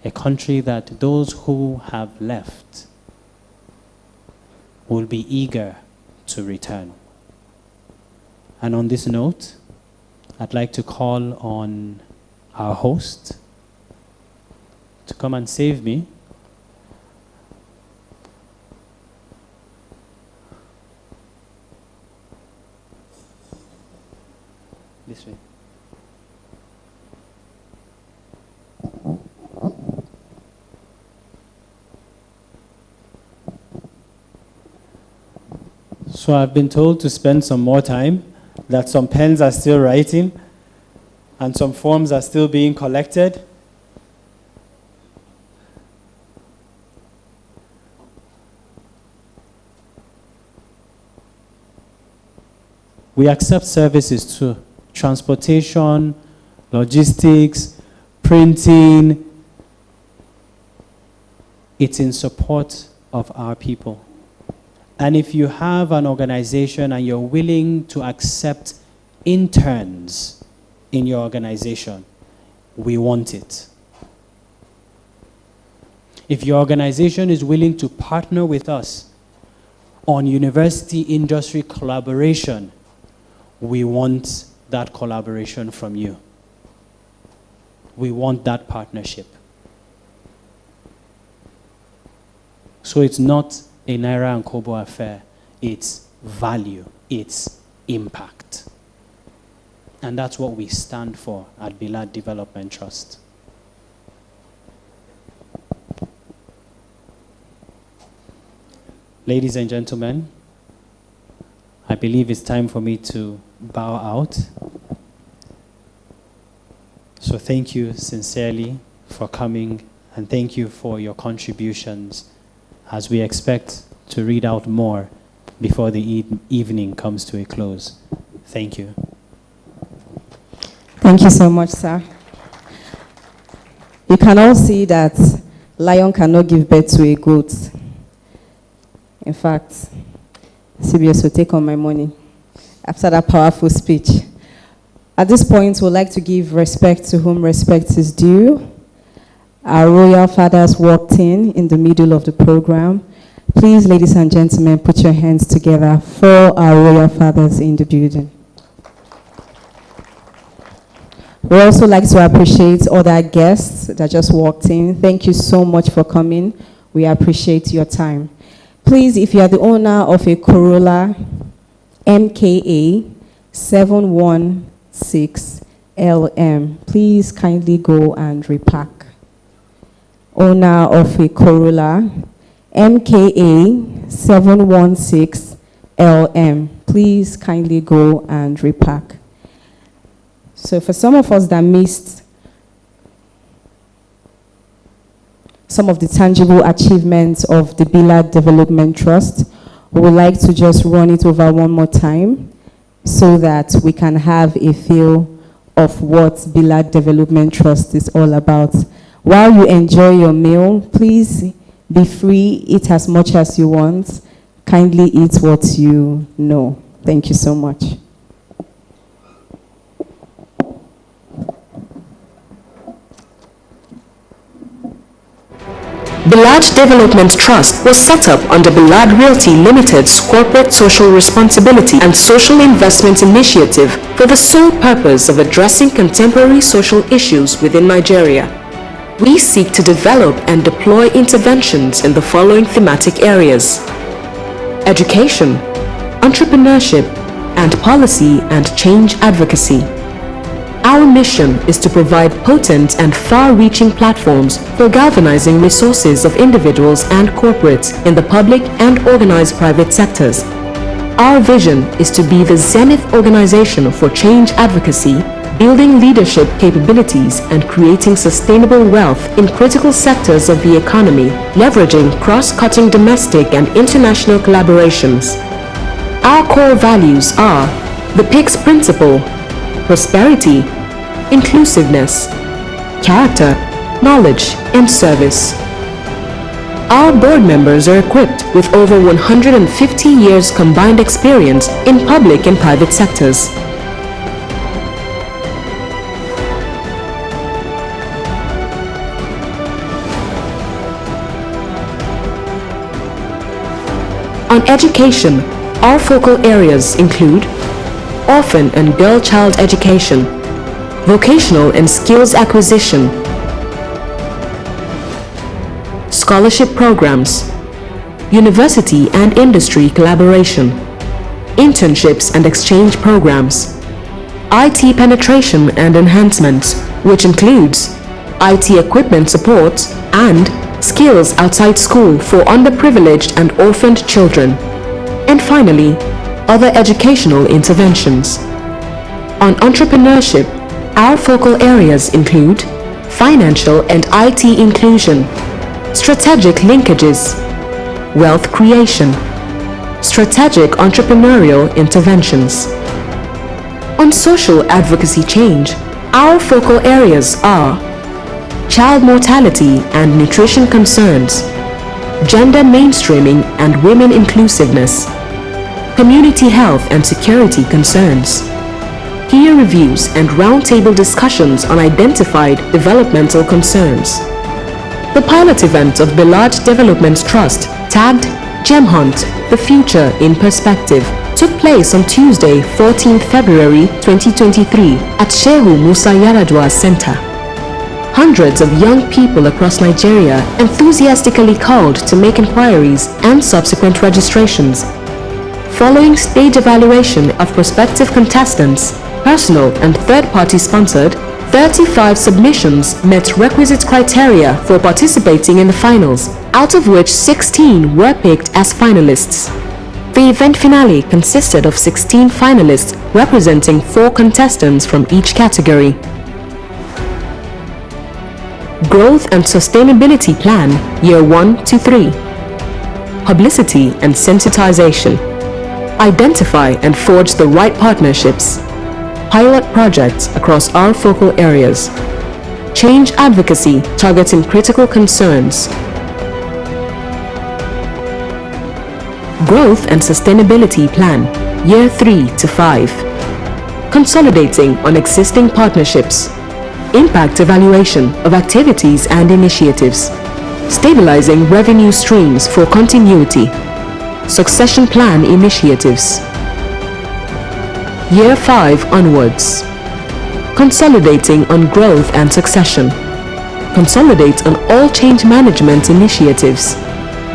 a country that those who have left will be eager to return. And on this note, I'd like to call on our host to come and save me. This way. So I've been told to spend some more time, that some pens are still writing and some forms are still being collected. We accept services too. Transportation, logistics, printing. It's in support of our people. And if you have an organization and you're willing to accept interns in your organization, we want it. If your organization is willing to partner with us on university-industry collaboration, we want that collaboration from you. We want that partnership. So it's not a Naira and Kobo affair. It's value. It's impact. And that's what we stand for at Bilaad Development Trust. Ladies and gentlemen, I believe it's time for me to bow out. So thank you sincerely for coming, and thank you for your contributions, as we expect to read out more before the evening comes to a close. Thank you. Thank you so much, sir. You can all see that lion cannot give birth to a goat. In fact, CBS will take on my money after that powerful speech. At this point, we'd like to give respect to whom respect is due. Our royal fathers walked in the middle of the program. Please, ladies and gentlemen, put your hands together for our royal fathers in the building. We also like to appreciate other guests that just walked in. Thank you so much for coming. We appreciate your time. Please, if you are the owner of a Corolla MKA 716 LM, please kindly go and repack. Owner of a Corolla MKA 716 LM, please kindly go and repack. So for some of us that missed some of the tangible achievements of the Bilaad Development Trust, we would like to just run it over one more time so that we can have a feel of what Bilaad Development Trust is all about. While you enjoy your meal, please be free, eat as much as you want. Kindly eat what you know. Thank you so much. Bilaad Development Trust was set up under Bilaad Realty Limited's corporate social responsibility and social investment initiative for the sole purpose of addressing contemporary social issues within Nigeria. we seek to develop and deploy interventions in the following thematic areas: education, entrepreneurship, and policy and change advocacy. Our mission is to provide potent and far-reaching platforms for galvanizing resources of individuals and corporates in the public and organized private sectors. Our vision is to be the zenith organization for change advocacy, building leadership capabilities and creating sustainable wealth in critical sectors of the economy, leveraging cross-cutting domestic and international collaborations. Our core values are the PICS principle: prosperity, inclusiveness, character, knowledge, and service. Our board members are equipped with over 150 years combined experience in public and private sectors. On education, our focal areas include orphan and girl child education, vocational and skills acquisition, scholarship programs, university and industry collaboration, internships and exchange programs, IT penetration and enhancements, which includes IT equipment support and skills outside school for underprivileged and orphaned children, and finally, other educational interventions. On entrepreneurship, our focal areas include financial and IT inclusion, strategic linkages, wealth creation, strategic entrepreneurial interventions. On social advocacy change, our focal areas are child mortality and nutrition concerns, gender mainstreaming and women inclusiveness, community health and security concerns, peer reviews and roundtable discussions on identified developmental concerns. The pilot event of Bilaad Development Trust, tagged Gem Hunt, The Future in Perspective, took place on Tuesday, 14th February 2023 at Shehu Musa Yaradua Center. Hundreds of young people across Nigeria enthusiastically called to make inquiries and subsequent registrations. Following stage evaluation of prospective contestants, personal and third-party sponsored, 35 submissions met requisite criteria for participating in the finals, out of which 16 were picked as finalists. The event finale consisted of 16 finalists representing 4 contestants from each category. Growth and Sustainability Plan, Year 1 to 3. Publicity and sensitization. Identify and forge the right partnerships. Pilot projects across our focal areas. Change advocacy targeting critical concerns. Growth and Sustainability Plan, Year 3 to 5. Consolidating on existing partnerships. Impact evaluation of activities and initiatives. Stabilizing revenue streams for continuity. Succession plan initiatives. Year 5 onwards. Consolidating on growth and succession. Consolidate on all change management initiatives.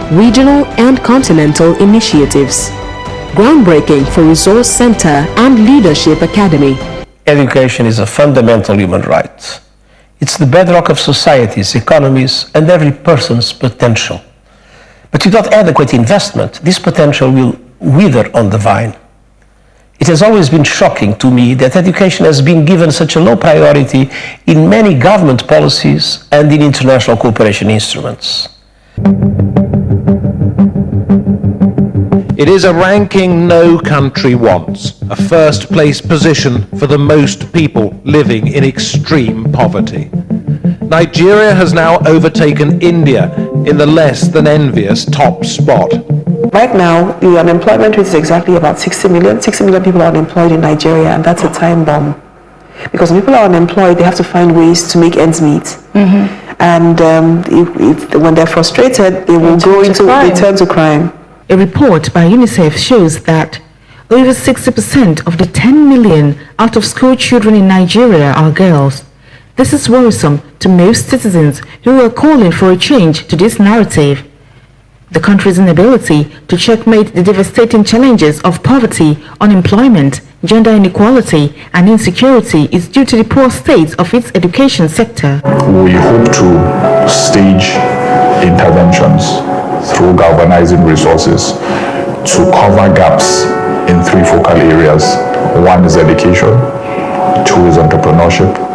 Regional and continental initiatives. Groundbreaking for Resource Center and Leadership Academy. Education is a fundamental human right. It's the bedrock of societies, economies, and every person's potential. But without adequate investment, this potential will wither on the vine. It has always been shocking to me that education has been given such a low priority in many government policies and in international cooperation instruments. It is a ranking no country wants, a first-place position for the most people living in extreme poverty. Nigeria has now overtaken India in the less than envious top spot. Right now, the unemployment rate is exactly about 60 million. 60 million people are unemployed in Nigeria, and that's a time bomb. Because when people are unemployed, they have to find ways to make ends meet. And when they're frustrated, they will turn to crime. A report by UNICEF shows that over 60% of the 10 million out-of-school children in Nigeria are girls. This is worrisome to most citizens who are calling for a change to this narrative. The country's inability to checkmate the devastating challenges of poverty, unemployment, gender inequality, and insecurity is due to the poor state of its education sector. We hope to stage interventions through galvanizing resources to cover gaps in 3 focal areas. 1 is education, 2 is entrepreneurship,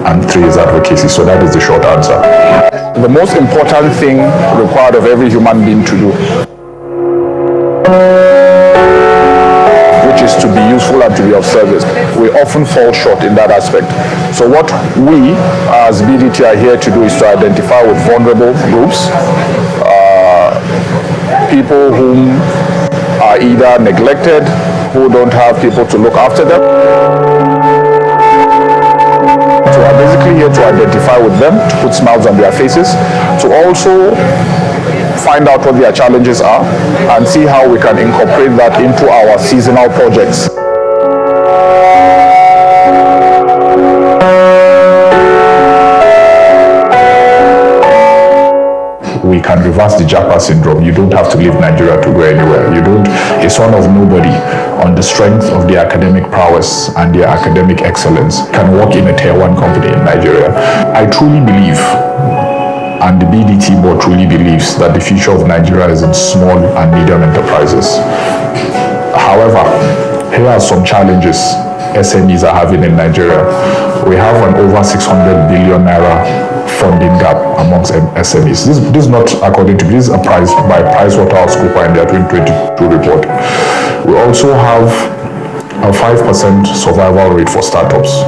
and 3 is advocacy. So that is the short answer. The most important thing required of every human being to do, which is to be useful and to be of service, we often fall short in that aspect. So what we as BDT are here to do is to identify with vulnerable groups, people whom are either neglected, who don't have people to look after them. So we're basically here to identify with them, to put smiles on their faces, to also find out what their challenges are and see how we can incorporate that into our seasonal projects. We can reverse the Japa syndrome. You don't have to leave Nigeria to go anywhere. You don't, a son of nobody, on the strength of their academic prowess and their academic excellence, can work in a tier 1 company in Nigeria. I truly believe, and the BDT board truly believes, that the future of Nigeria is in small and medium enterprises. However, here are some challenges SMEs are having in Nigeria. We have an over 600 billion naira funding gap amongst SMEs. This is not according to, this is a price by PricewaterhouseCoopers in their 2022 report. We also have a 5% survival rate for startups.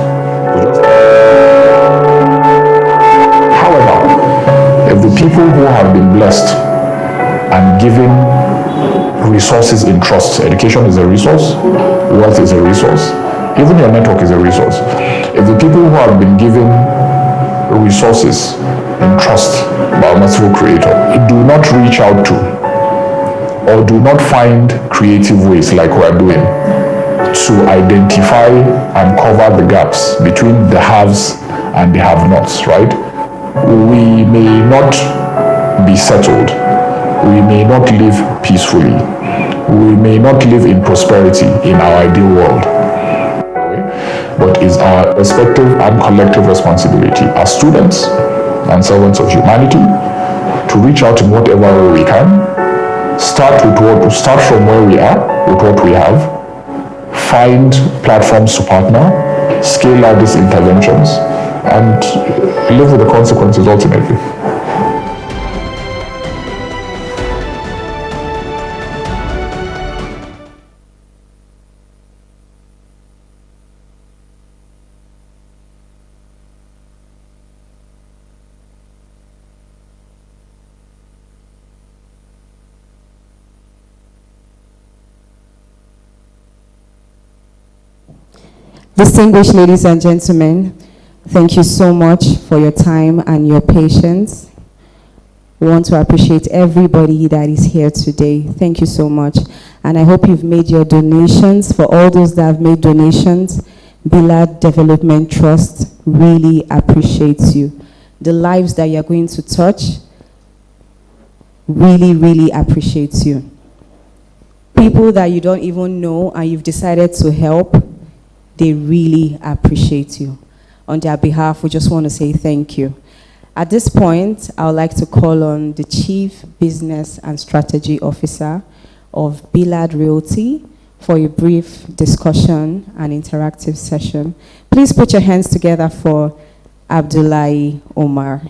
However, if the people who have been blessed and given resources in trust, education is a resource, wealth is a resource, even your network is a resource. If the people who have been given resources in trust by a merciful creator do not reach out to or do not find creative ways like we're doing to identify and cover the gaps between the haves and the have-nots, right? We may not be settled, we may not live peacefully, we may not live in prosperity in our ideal world, but it's our respective and collective responsibility as students and servants of humanity to reach out in whatever way we can, start from where we are with what we have, find platforms to partner, scale out these interventions, and live with the consequences ultimately. Distinguished ladies and gentlemen, thank you so much for your time and your patience. We want to appreciate everybody that is here today. Thank you so much. And I hope you've made your donations. For all those that have made donations, Bilaad Development Trust really appreciates you. The lives that you're going to touch really, really appreciates you. People that you don't even know and you've decided to help, they really appreciate you. On their behalf, we just want to say thank you. At this point, I would like to call on the Chief Business and Strategy Officer of Bilaad Realty for a brief discussion and interactive session. Please put your hands together for Abdullahi Omar.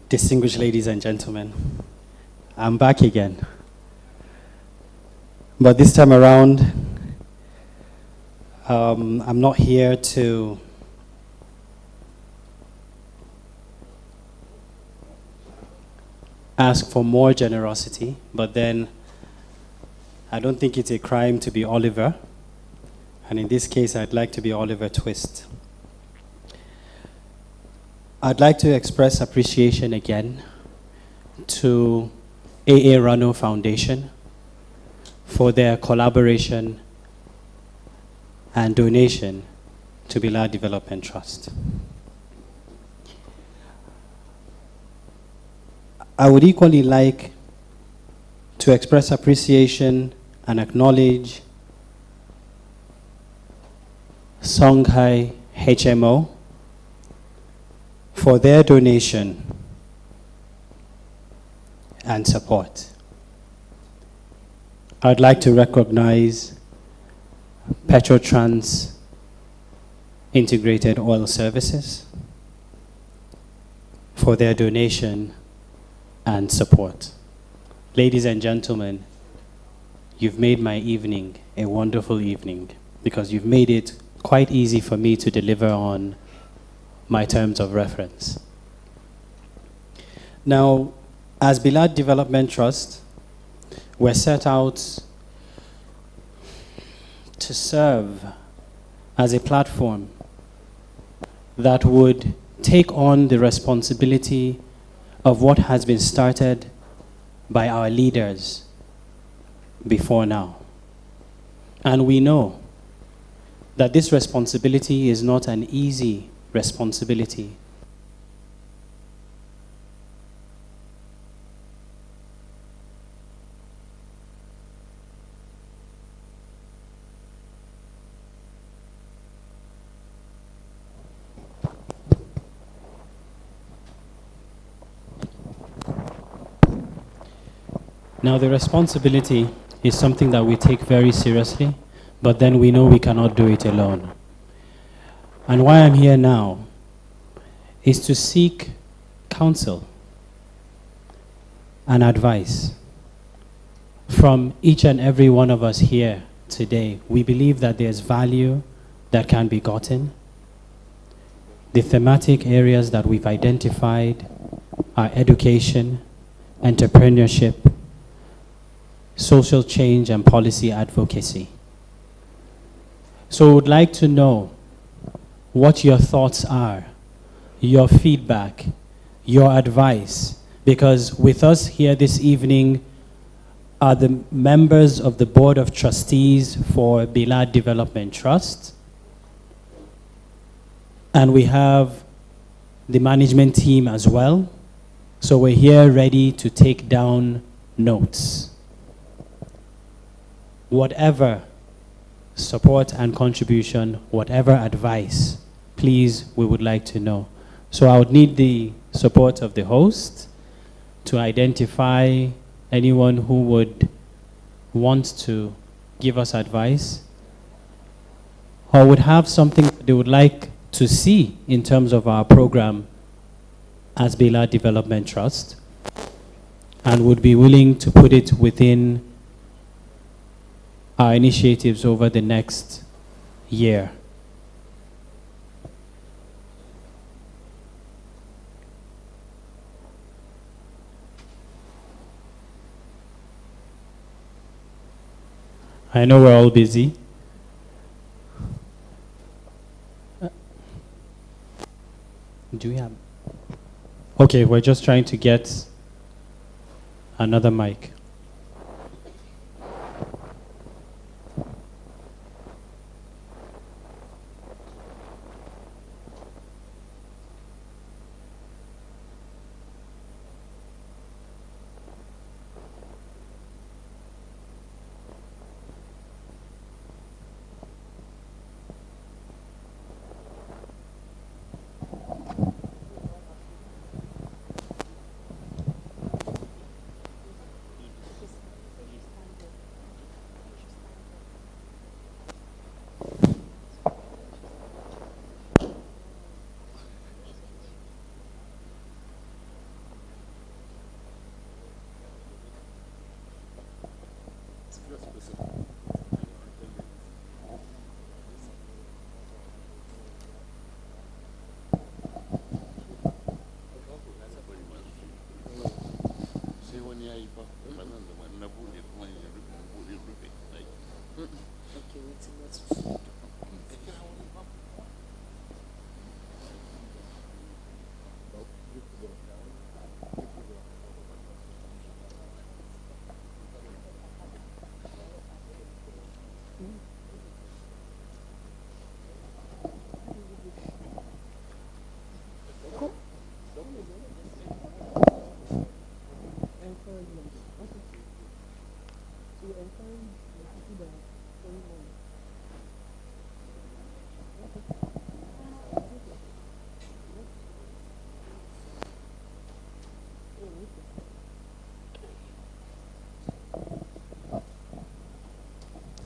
Distinguished ladies and gentlemen, I'm back again. But this time around, I'm not here to ask for more generosity, but then I don't think it's a crime to be Oliver. And in this case, I'd like to be Oliver Twist. I'd like to express appreciation again to AA Rano Foundation for their collaboration and donation to Bilaad Development Trust. I would equally like to express appreciation and acknowledge Songhai HMO for their donation and support. I'd like to recognize Petrotrans Integrated Oil Services for their donation and support. Ladies and gentlemen, you've made my evening a wonderful evening because you've made it quite easy for me to deliver on my terms of reference. Now, as Bilaad Development Trust, we're set out to serve as a platform that would take on the responsibility of what has been started by our leaders before now. And we know that this responsibility is not an easy responsibility. Now, the responsibility is something that we take very seriously, but then we know we cannot do it alone. And why I'm here now is to seek counsel and advice from each and every one of us here today. We believe that there's value that can be gotten. The thematic areas that we've identified are education, entrepreneurship, social change, and policy advocacy. So I would like to know what your thoughts are, your feedback, your advice, because with us here this evening are the members of the Board of Trustees for Bilaad Development Trust, and we have the management team as well. So we're here ready to take down notes. Whatever support and contribution, whatever advice, please, we would like to know. So I would need the support of the host to identify anyone who would want to give us advice or would have something they would like to see in terms of our program as Bilaad Development Trust and would be willing to put it within our initiatives over the next year. I know we're all busy. Do we have? Okay, we're just trying to get another mic.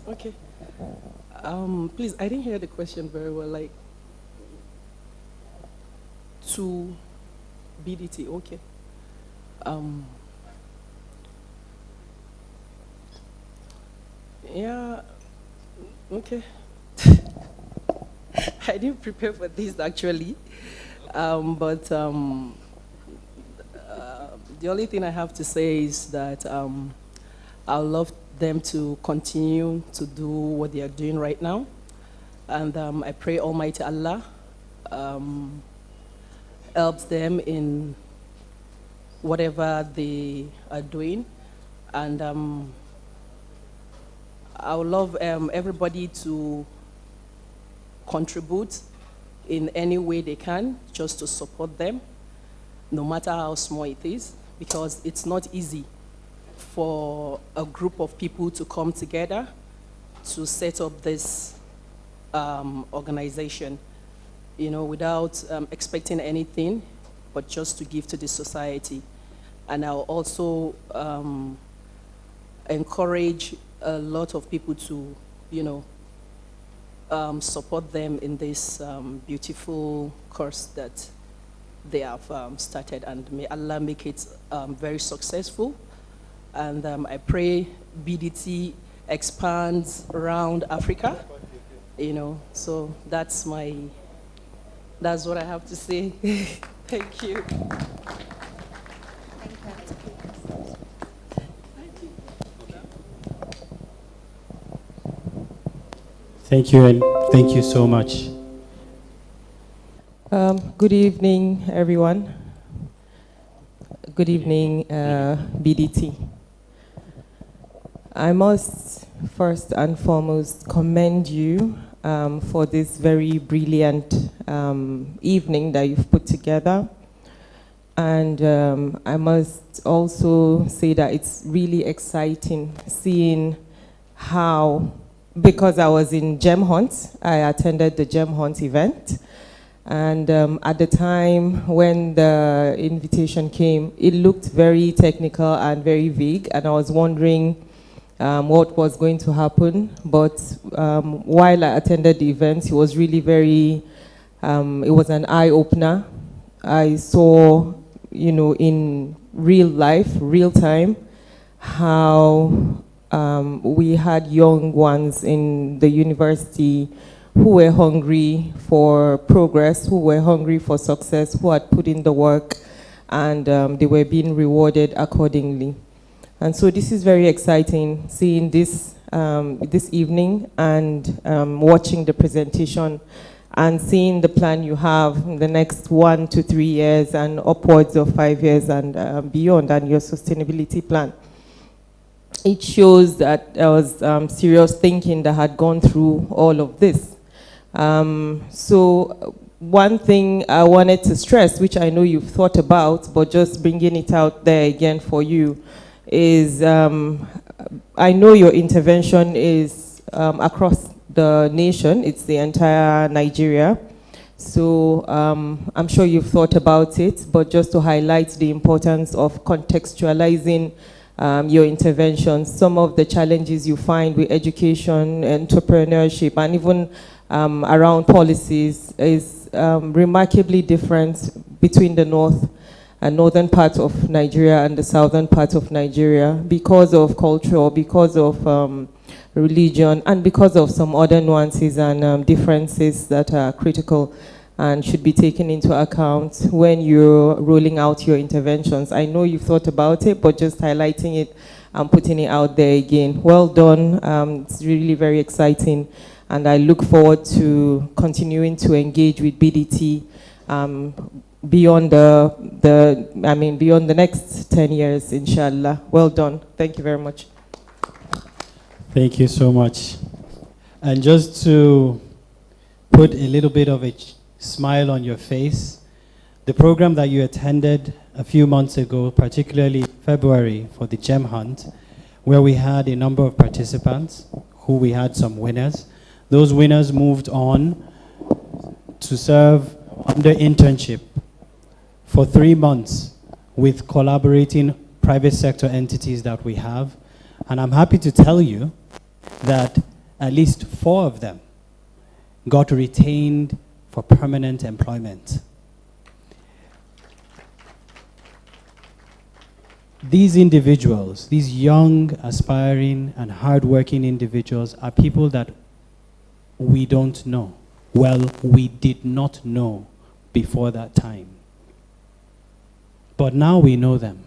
Okay. Please, I didn't hear the question very well. Like, to BDT, okay. Yeah, okay. I didn't prepare for this actually, but the only thing I have to say is that I would love them to continue to do what they are doing right now. And I pray Almighty Allah helps them in whatever they are doing. And I would love everybody to contribute in any way they can just to support them, no matter how small it is, because it's not easy for a group of people to come together to set up this organization, you know, without expecting anything, but just to give to the society. And I'll also encourage a lot of people to, you know, support them in this beautiful course that they have started, and may Allah make it very successful. And I pray BDT expands around Africa, you know, so that's what I have to say. Thank you. Thank you, and thank you so much. Good evening, everyone. Good evening, BDT. I must first and foremost commend you for this very brilliant evening that you've put together. And I must also say that it's really exciting seeing how, because I was in Gem Hunt, I attended the Gem Hunt event. And at the time when the invitation came, it looked very technical and very vague, and I was wondering what was going to happen. But while I attended the event, it was really very, it was an eye-opener. I saw, you know, in real life, real time, how we had young ones in the university who were hungry for progress, who were hungry for success, who had put in the work, and they were being rewarded accordingly. And so this is very exciting, seeing this this evening and watching the presentation and seeing the plan you have in the next 1 to 3 years and upwards of 5 years and beyond, and your sustainability plan. It shows that there was serious thinking that had gone through all of this. So one thing I wanted to stress, which I know you've thought about, but just bringing it out there again for you, is I know your intervention is across the nation. It's the entire Nigeria. So I'm sure you've thought about it, but just to highlight the importance of contextualizing your interventions, some of the challenges you find with education, entrepreneurship, and even around policies is remarkably different between the northern part of Nigeria and the southern part of Nigeria because of culture, or because of religion, and because of some other nuances and differences that are critical and should be taken into account when you're rolling out your interventions. I know you've thought about it, but just highlighting it and putting it out there again. Well done. It's really very exciting, and I look forward to continuing to engage with BDT beyond beyond the next 10 years, inshallah. Well done. Thank you very much. Thank you so much. And just to put a little bit of a smile on your face, the program that you attended a few months ago, particularly February, for the Gem Hunt, where we had a number of participants who we had some winners. Those winners moved on to serve under internship for 3 months with collaborating private sector entities that we have. And I'm happy to tell you that at least 4 of them got retained for permanent employment. These individuals, these young, aspiring, and hardworking individuals are people that we don't know. Well, we did not know before that time. But now we know them.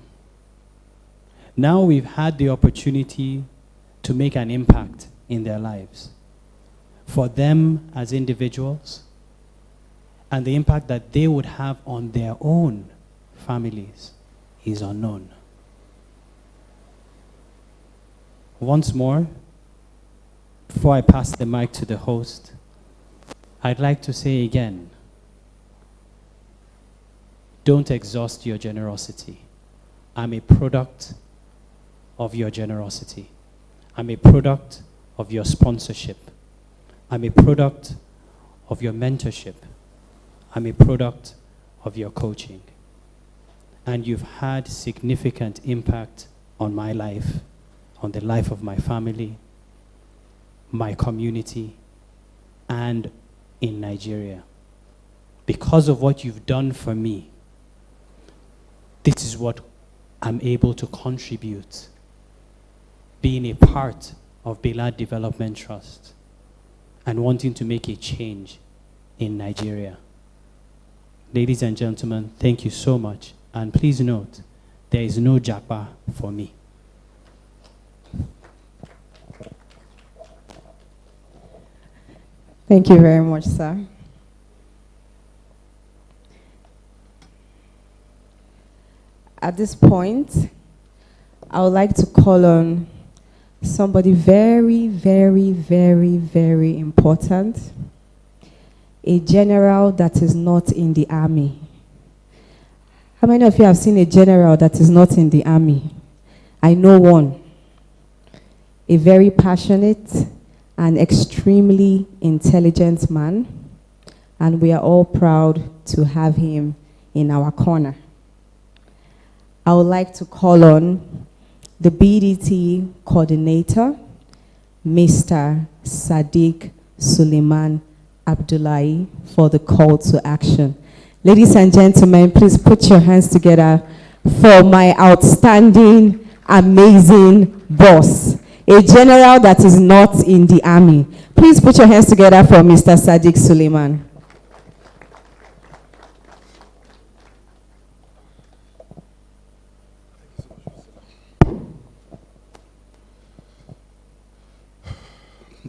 Now we've had the opportunity to make an impact in their lives. For them as individuals, and the impact that they would have on their own families is unknown. Once more, before I pass the mic to the host, I'd like to say again, don't exhaust your generosity. I'm a product of your generosity. I'm a product of your sponsorship. I'm a product of your mentorship. I'm a product of your coaching. And you've had significant impact on my life, on the life of my family, my community, and in Nigeria. Because of what you've done for me, this is what I'm able to contribute, being a part of Bilaad Development Trust and wanting to make a change in Nigeria. Ladies and gentlemen, thank you so much. And please note, there is no japa for me. Thank you very much, sir. At this point, I would like to call on somebody very, very, very, very important. A general that is not in the army. How many of you have seen a general that is not in the army? I know one. A very passionate and extremely intelligent man, and we are all proud to have him in our corner. I would like to call on the BDT coordinator, Mr. Sadiq Suleiman Abdullahi, for the call to action. Ladies and gentlemen, please put your hands together for my outstanding, amazing boss, a general that is not in the army. Please put your hands together for Mr. Sadiq Suleiman.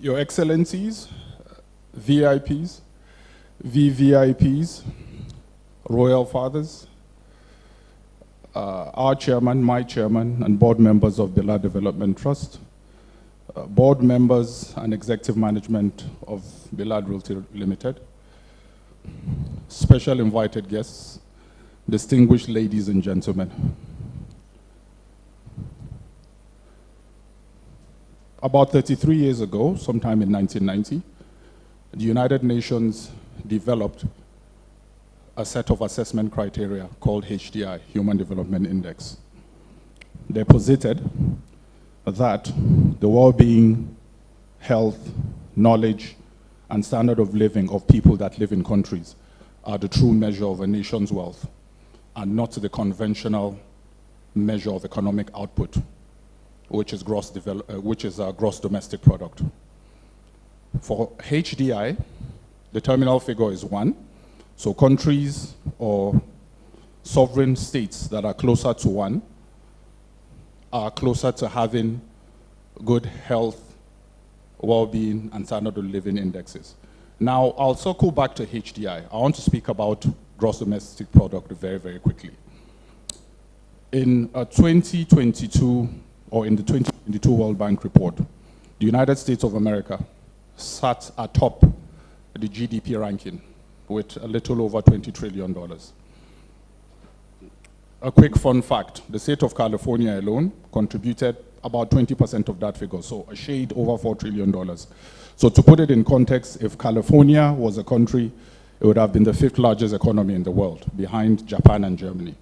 Your Excellencies, VIPs, VVIPs, Royal Fathers, our chairman, my chairman, and board members of the Bilaad Development Trust, board members and executive management of Bilaad Realty Limited, special invited guests, distinguished ladies and gentlemen. About 33 years ago, sometime in 1990, the United Nations developed a set of assessment criteria called HDI, Human Development Index. They posited that the well-being, health, knowledge, and standard of living of people that live in countries are the true measure of a nation's wealth, and not the conventional measure of economic output, which is gross domestic product. For HDI, the terminal figure is 1. So countries or sovereign states that are closer to 1 are closer to having good health, well-being, and standard of living indexes. Now, I'll circle back to HDI. I want to speak about gross domestic product very, very quickly. In 2022, or in the 2022 World Bank report, the United States of America sat atop the GDP ranking with a little over $20 trillion. a quick fun fact. The state of California alone contributed about 20% of that figure, so a shade over $4 trillion. So to put it in context, if California was a country, it would have been the 5th largest economy in the world, behind Japan and Germany.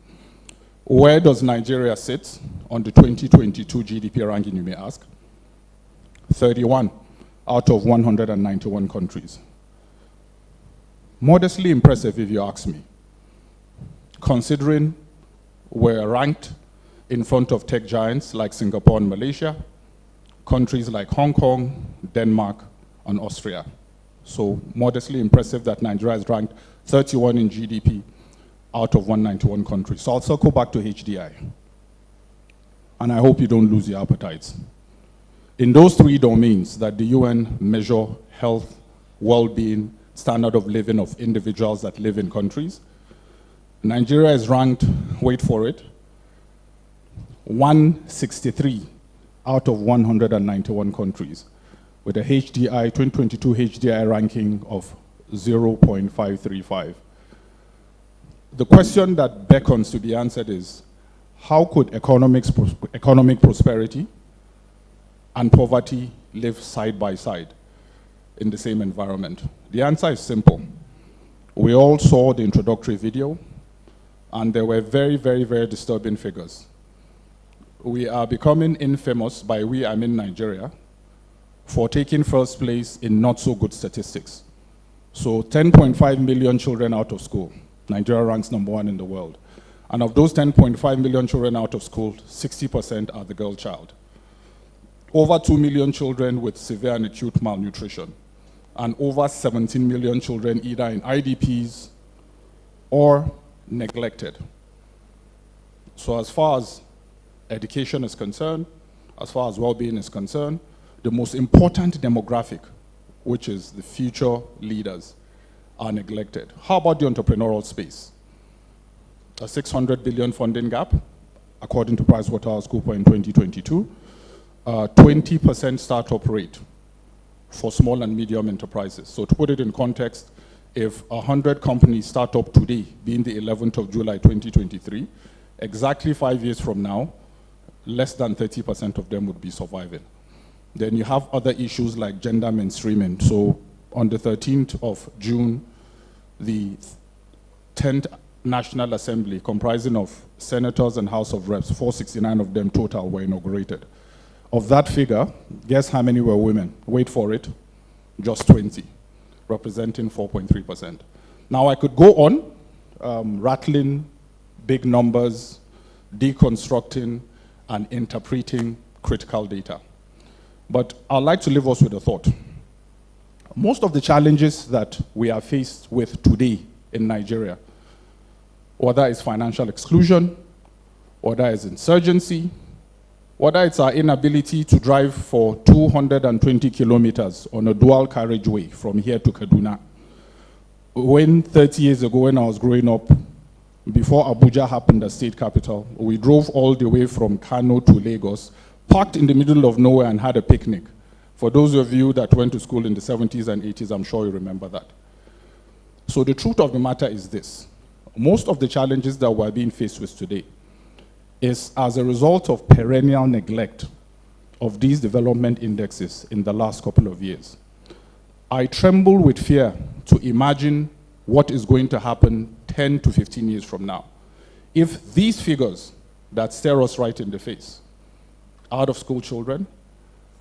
Where does Nigeria sit on the 2022 GDP ranking, you may ask? 31 out of 191 countries. Modestly impressive, if you ask me, considering we're ranked in front of tech giants like Singapore and Malaysia, countries like Hong Kong, Denmark, and Austria. So modestly impressive that Nigeria is ranked 31 in GDP out of 191 countries. So I'll circle back to HDI. And I hope you don't lose your appetites. In those 3 domains that the UN measure health, well-being, standard of living of individuals that live in countries, Nigeria is ranked, wait for it, 163 out of 191 countries, with a HDI, 2022 HDI ranking of 0.535. The question that beckons to be answered is, how could economic prosperity and poverty live side by side in the same environment? The answer is simple. We all saw the introductory video, and there were very, very, very disturbing figures. We are becoming infamous, by we I mean Nigeria, for taking first place in not so good statistics. So 10.5 million children out of school. Nigeria ranks #1 in the world. And of those 10.5 million children out of school, 60% are the girl child. Over 2 million children with severe and acute malnutrition, and over 17 million children either in IDPs or neglected. So as far as education is concerned, as far as well-being is concerned, the most important demographic, which is the future leaders, are neglected. How about the entrepreneurial space? A 600 billion funding gap, according to PricewaterhouseCoopers in 2022, 20% startup rate for small and medium enterprises. So to put it in context, if 100 companies start up today, being the 11th of July 2023, exactly 5 years from now, less than 30% of them would be surviving. Then you have other issues like gender mainstreaming. So on the 13th of June, the 10th National Assembly, comprising of senators and House of Reps, 469 of them total were inaugurated. Of that figure, guess how many were women? Wait for it, just 20, representing 4.3%. Now I could go on, rattling big numbers, deconstructing and interpreting critical data. But I'd like to leave us with a thought. Most of the challenges that we are faced with today in Nigeria, whether it's financial exclusion, whether it's insurgency, whether it's our inability to drive for 220 kilometers on a dual carriageway from here to Kaduna. When 30 years ago, when I was growing up, before Abuja happened, the state capital, we drove all the way from Kano to Lagos, parked in the middle of nowhere and had a picnic. For those of you that went to school in the 70s and 80s, I'm sure you remember that. So the truth of the matter is this. Most of the challenges that we're being faced with today is as a result of perennial neglect of these development indexes in the last couple of years. I tremble with fear to imagine what is going to happen 10 to 15 years from now. If these figures that stare us right in the face, out of school children,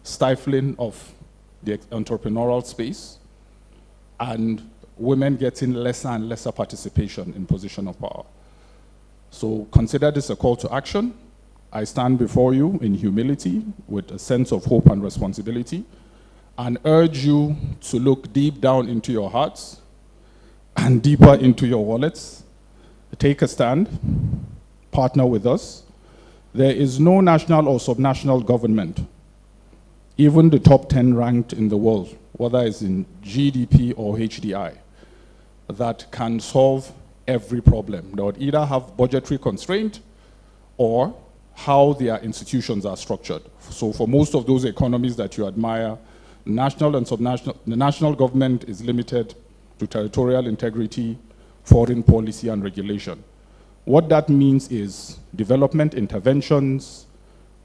stifling of the entrepreneurial space, and women getting lesser and lesser participation in position of power. So consider this a call to action. I stand before you in humility with a sense of hope and responsibility, and urge you to look deep down into your hearts and deeper into your wallets. Take a stand, partner with us. There is no national or subnational government, even the top 10 ranked in the world, whether it's in GDP or HDI, that can solve every problem. They would either have budgetary constraint or how their institutions are structured. So for most of those economies that you admire, national and subnational, the national government is limited to territorial integrity, foreign policy and regulation. What that means is development interventions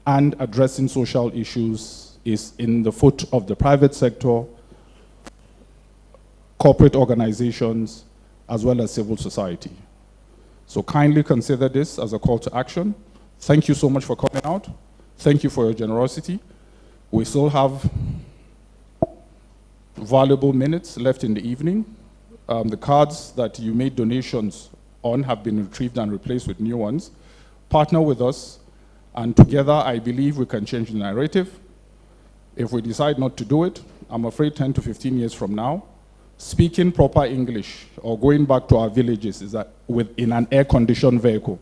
and addressing social issues is in the foot of the private sector, corporate organizations, as well as civil society. So kindly consider this as a call to action. Thank you so much for coming out. Thank you for your generosity. We still have valuable minutes left in the evening. The cards that you made donations on have been retrieved and replaced with new ones. Partner with us, and together I believe we can change the narrative. If we decide not to do it, I'm afraid 10 to 15 years from now, speaking proper English or going back to our villages is that in an air-conditioned vehicle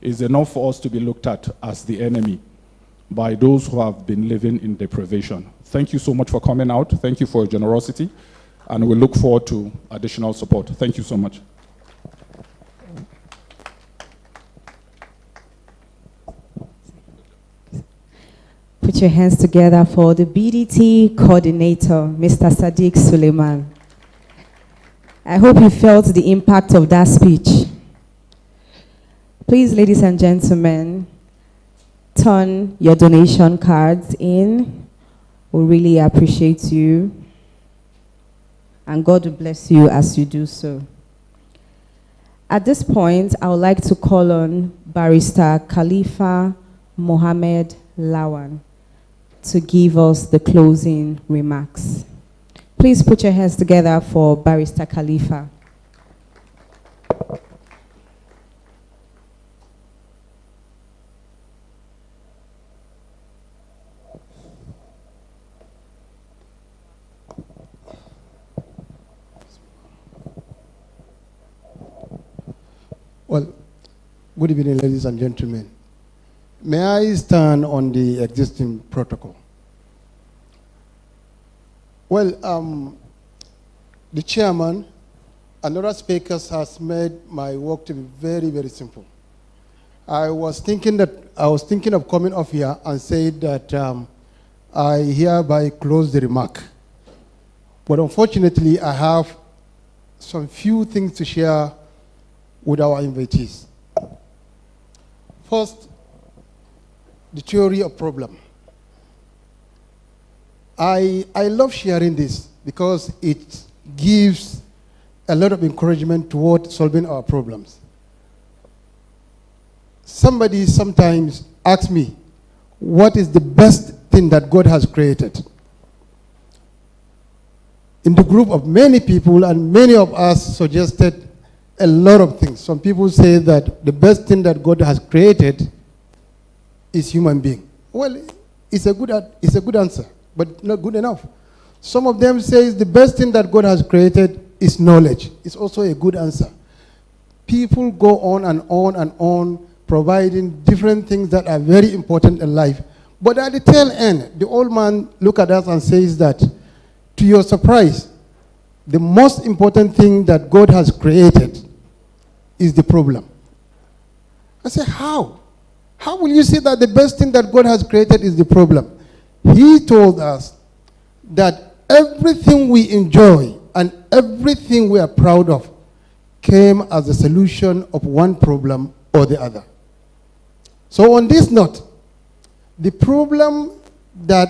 is enough for us to be looked at as the enemy by those who have been living in deprivation. Thank you so much for coming out. Thank you for your generosity, and we look forward to additional support. Thank you so much. Put your hands together for the BDT coordinator, Mr. Sadiq Suleiman. I hope you felt the impact of that speech. Please, ladies and gentlemen, turn your donation cards in. We really appreciate you. And God will bless you as you do so. At this point, I would like to call on Barrister Khalifa Mohammed Lawan to give us the closing remarks. Please put your hands together for Barrister Khalifa. Well, good evening, ladies and gentlemen. May I stand on the existing protocol? Well, the chairman and other speakers has made my work to be very, very simple. I was thinking of coming off here and say that I hereby close the remark. But unfortunately, I have some few things to share with our invitees. First, the theory of problem. I love sharing this because it gives a lot of encouragement toward solving our problems. Somebody sometimes asks me, what is the best thing that God has created? In the group of many people, and many of us suggested a lot of things. Some people say that the best thing that God has created is human being. Well, it's a good answer, but not good enough. Some of them say the best thing that God has created is knowledge. It's also a good answer. People go on and on and on, providing different things that are very important in life. But at the tail end, the old man looks at us and says that, to your surprise, the most important thing that God has created is the problem. I say, how? How will you say that the best thing that God has created is the problem? He told us that everything we enjoy and everything we are proud of came as a solution of one problem or the other. So on this note, the problem that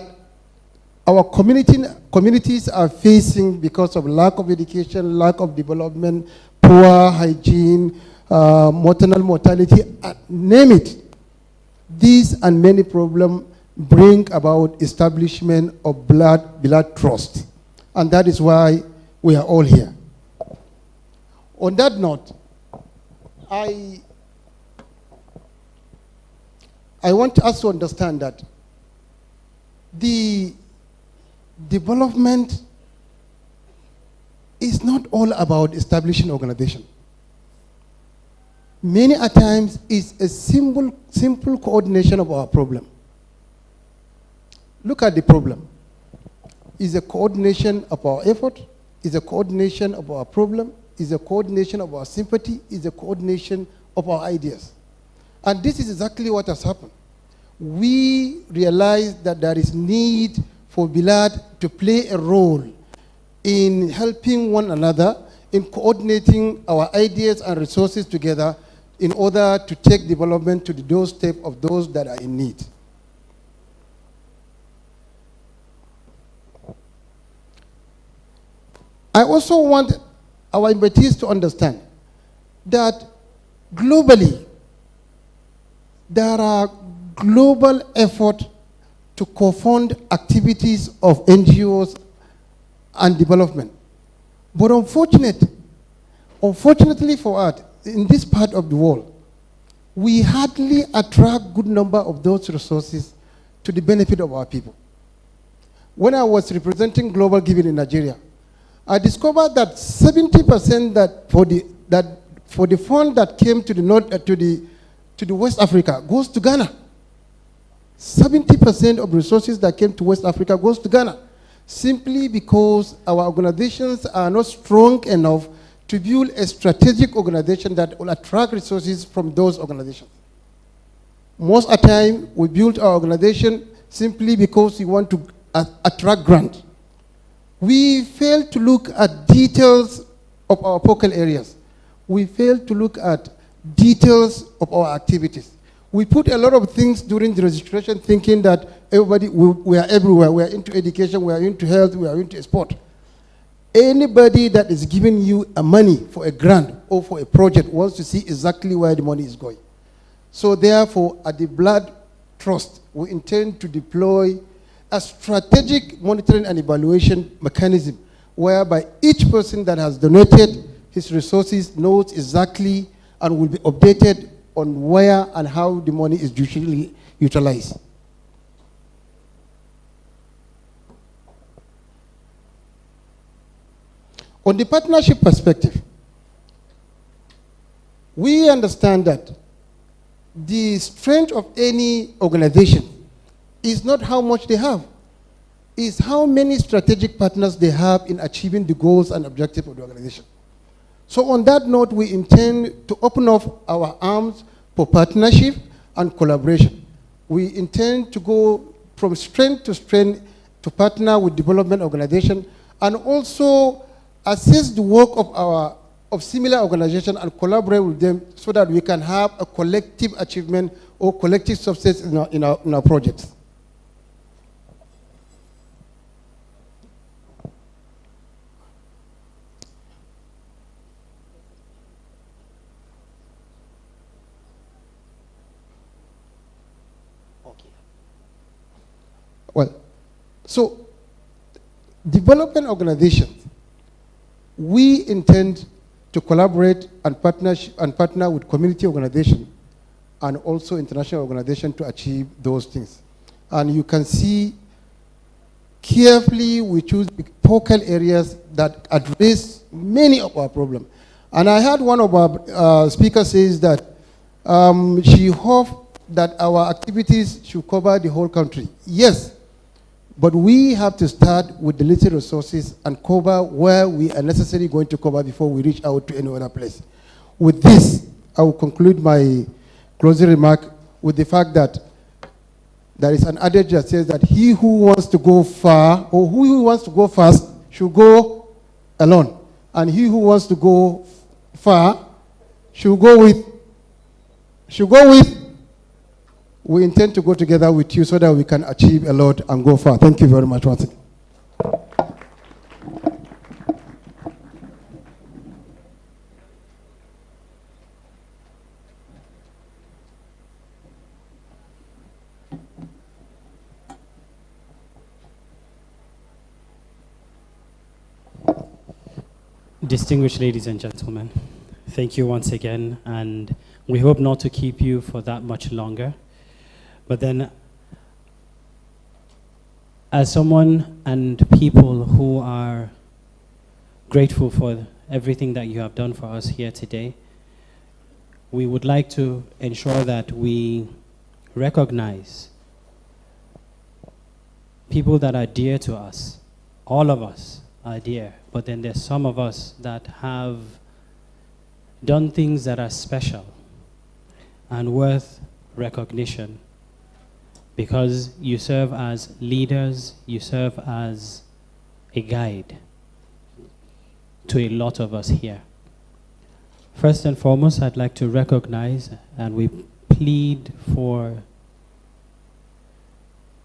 our communities are facing because of lack of education, lack of development, poor hygiene, maternal mortality, name it. These and many problems bring about establishment of Bilaad Trust. And that is why we are all here. On that note, I want us to understand that the development is not all about establishing organization. Many a times it's a simple coordination of our problem. Look at the problem. It's a coordination of our effort, it's a coordination of our problem, it's a coordination of our sympathy, it's a coordination of our ideas. And this is exactly what has happened. We realize that there is need for Bilaad to play a role in helping one another, in coordinating our ideas and resources together in order to take development to the doorstep of those that are in need. I also want our invitees to understand that globally, there are global efforts to co-fund activities of NGOs and development. But unfortunately for us, in this part of the world, we hardly attract good number of those resources to the benefit of our people. When I was representing global giving in Nigeria, I discovered that 70% for the fund that came to the West Africa goes to Ghana. 70% of resources that came to West Africa goes to Ghana, simply because our organizations are not strong enough to build a strategic organization that will attract resources from those organizations. Most of the time, we build our organization simply because we want to attract grant. We fail to look at details of our focal areas. We fail to look at details of our activities. We put a lot of things during the registration thinking that we are everywhere. We are into education, we are into health, we are into sport. Anybody that is giving you a money for a grant or for a project wants to see exactly where the money is going. So therefore, at the Bilaad Trust, we intend to deploy a strategic monitoring and evaluation mechanism whereby each person that has donated his resources knows exactly and will be updated on where and how the money is usually utilized. On the partnership perspective, we understand that the strength of any organization is not how much they have, it's how many strategic partners they have in achieving the goals and objectives of the organization. So on that note, we intend to open up our arms for partnership and collaboration. We intend to go from strength to strength to partner with development organizations and also assess the work of similar organizations and collaborate with them so that we can have a collective achievement or collective success in our projects. Well, so development organizations, we intend to collaborate and partner with community organizations and also international organizations to achieve those things. And you can see carefully we choose focal areas that address many of our problems. And I heard one of our speakers says that she hoped that our activities should cover the whole country. Yes. But we have to start with the little resources and cover where we are necessarily going to cover before we reach out to any other place. With this, I will conclude my closing remark with the fact that there is an adage that says that he who wants to go far or who wants to go fast should go alone. And he who wants to go far should go with. We intend to go together with you so that we can achieve a lot and go far. Thank you very much once again. Distinguished ladies and gentlemen, thank you once again, and we hope not to keep you for that much longer. But then, as someone and people who are grateful for everything that you have done for us here today, we would like to ensure that we recognize people that are dear to us. All of us are dear, but then there's some of us that have done things that are special and worth recognition, because you serve as leaders, you serve as a guide to a lot of us here. First and foremost, I'd like to recognize and we plead for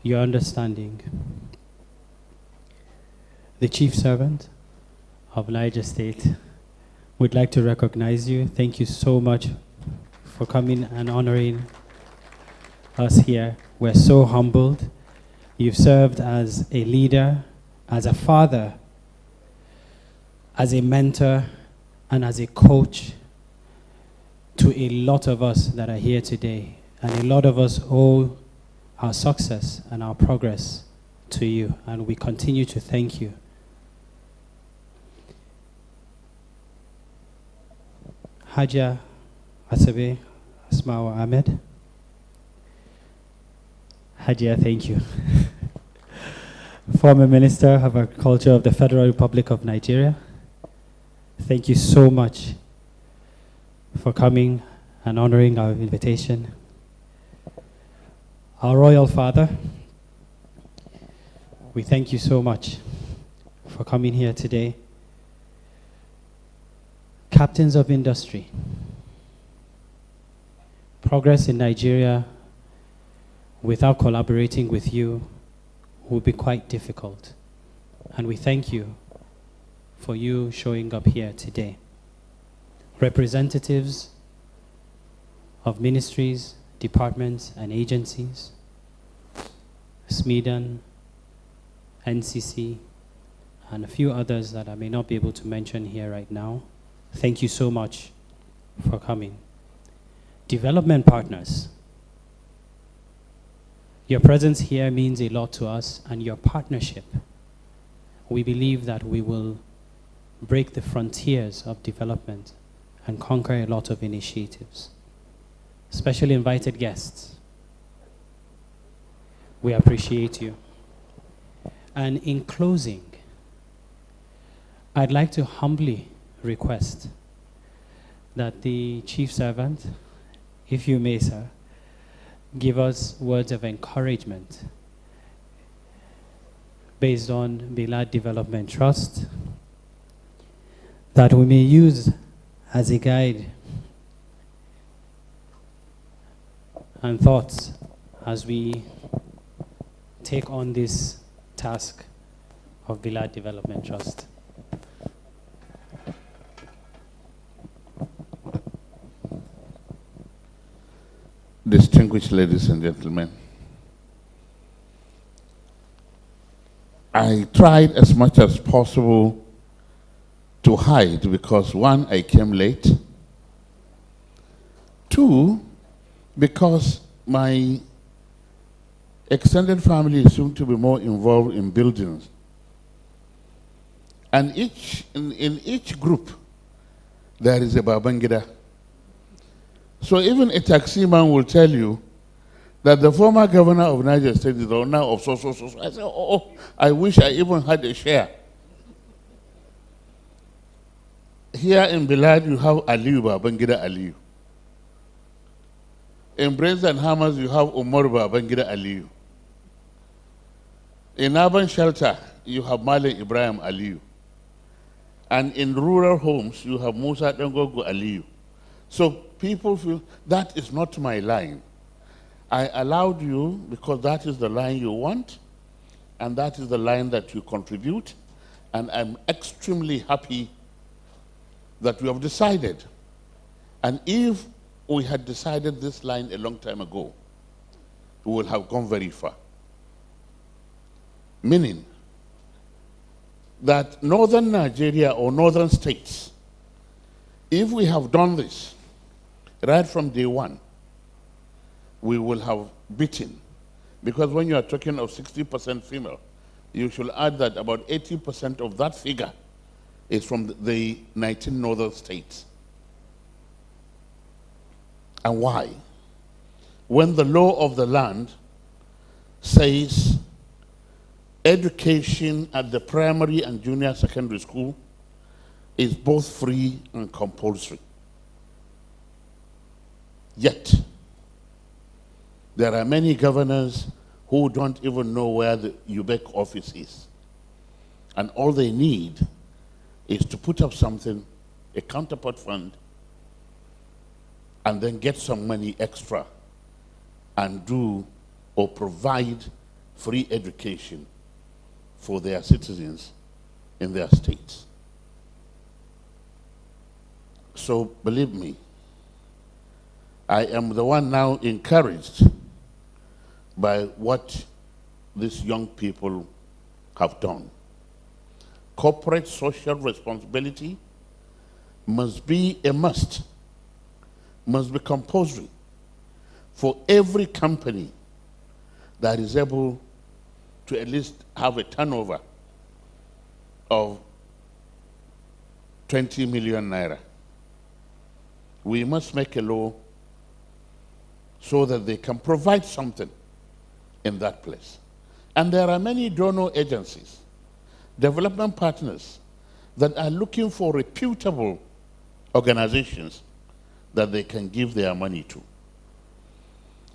your understanding. The Chief Servant of Niger State would like to recognize you. Thank you so much for coming and honoring us here. We're so humbled. You've served as a leader, as a father, as a mentor, and as a coach to a lot of us that are here today. And a lot of us owe our success and our progress to you, and we continue to thank you. Hajia Asabe Asmawa Ahmed. Hajia, thank you. Former Minister of Agriculture of the Federal Republic of Nigeria. Thank you so much for coming and honoring our invitation. Our Royal Father, we thank you so much for coming here today. Captains of industry. Progress in Nigeria without collaborating with you will be quite difficult. And we thank you for you showing up here today. Representatives of ministries, departments, and agencies, SMEDAN, NCC, and a few others that I may not be able to mention here right now. Thank you so much for coming. Development partners. Your presence here means a lot to us, and your partnership. We believe that we will break the frontiers of development and conquer a lot of initiatives. Specially invited guests, we appreciate you. And in closing, I'd like to humbly request that the Chief Servant, if you may, sir, give us words of encouragement based on Bilaad Development Trust that we may use as a guide and thoughts as we take on this task of Bilaad Development Trust. Distinguished ladies and gentlemen, I tried as much as possible to hide because, one, I came late. Two, because my extended family is soon to be more involved in buildings. And in each group, there is a Babangida. So even a taxi man will tell you that the former governor of Niger State is the owner of so. I said, oh, I wish I even had a share. Here in Bilaad, you have Aliyu Babangida Aliyu. In Brains and Hammers, you have Umar Babangida Aliyu. In urban shelter, you have Malik Ibrahim Aliyu. And in rural homes, you have Musa Dengogo Aliyu. So people feel that is not my line. I allowed you because that is the line you want, and that is the line that you contribute, and I'm extremely happy that we have decided. And if we had decided this line a long time ago, we would have gone very far. Meaning that northern Nigeria or northern states, if we have done this right from day one, we will have beaten. Because when you are talking of 60% female, you should add that about 80% of that figure is from the 19 northern states. And why? When the law of the land says education at the primary and junior secondary school is both free and compulsory. Yet, there are many governors who don't even know where the UBEC office is. And all they need is to put up something, a counterpart fund, and then get some money extra and do or provide free education for their citizens in their states. So believe me, I am the one now encouraged by what these young people have done. Corporate social responsibility must be a must be compulsory for every company that is able to at least have a turnover of 20 million naira. We must make a law so that they can provide something in that place. And there are many donor agencies, development partners, that are looking for reputable organizations that they can give their money to.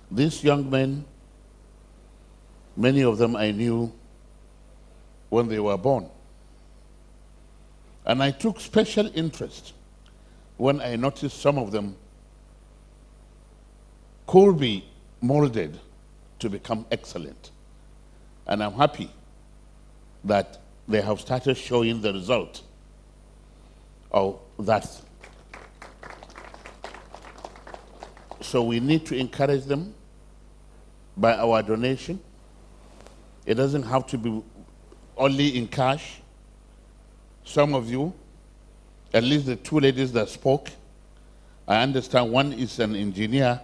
These young men, many of them I knew when they were born. And I took special interest when I noticed some of them could be molded to become excellent. And I'm happy that they have started showing the result of that. So we need to encourage them by our donation. It doesn't have to be only in cash. Some of you, at least the two ladies that spoke, I understand one is an engineer,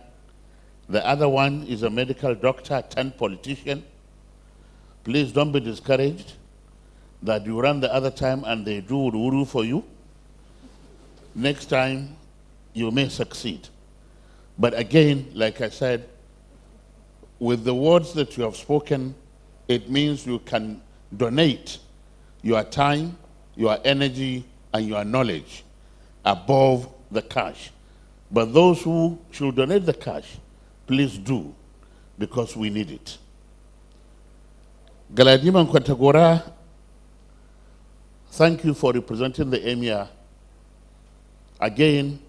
the other one is a medical doctor turned politician. Please don't be discouraged that you run the other time and they do wuru for you. Next time, you may succeed. But again, like I said, with the words that you have spoken, it means you can donate your time, your energy, and your knowledge above the cash. But those who should donate the cash, please do, because we need it. Galadima Kwantagora, thank you for representing the Emir. Again,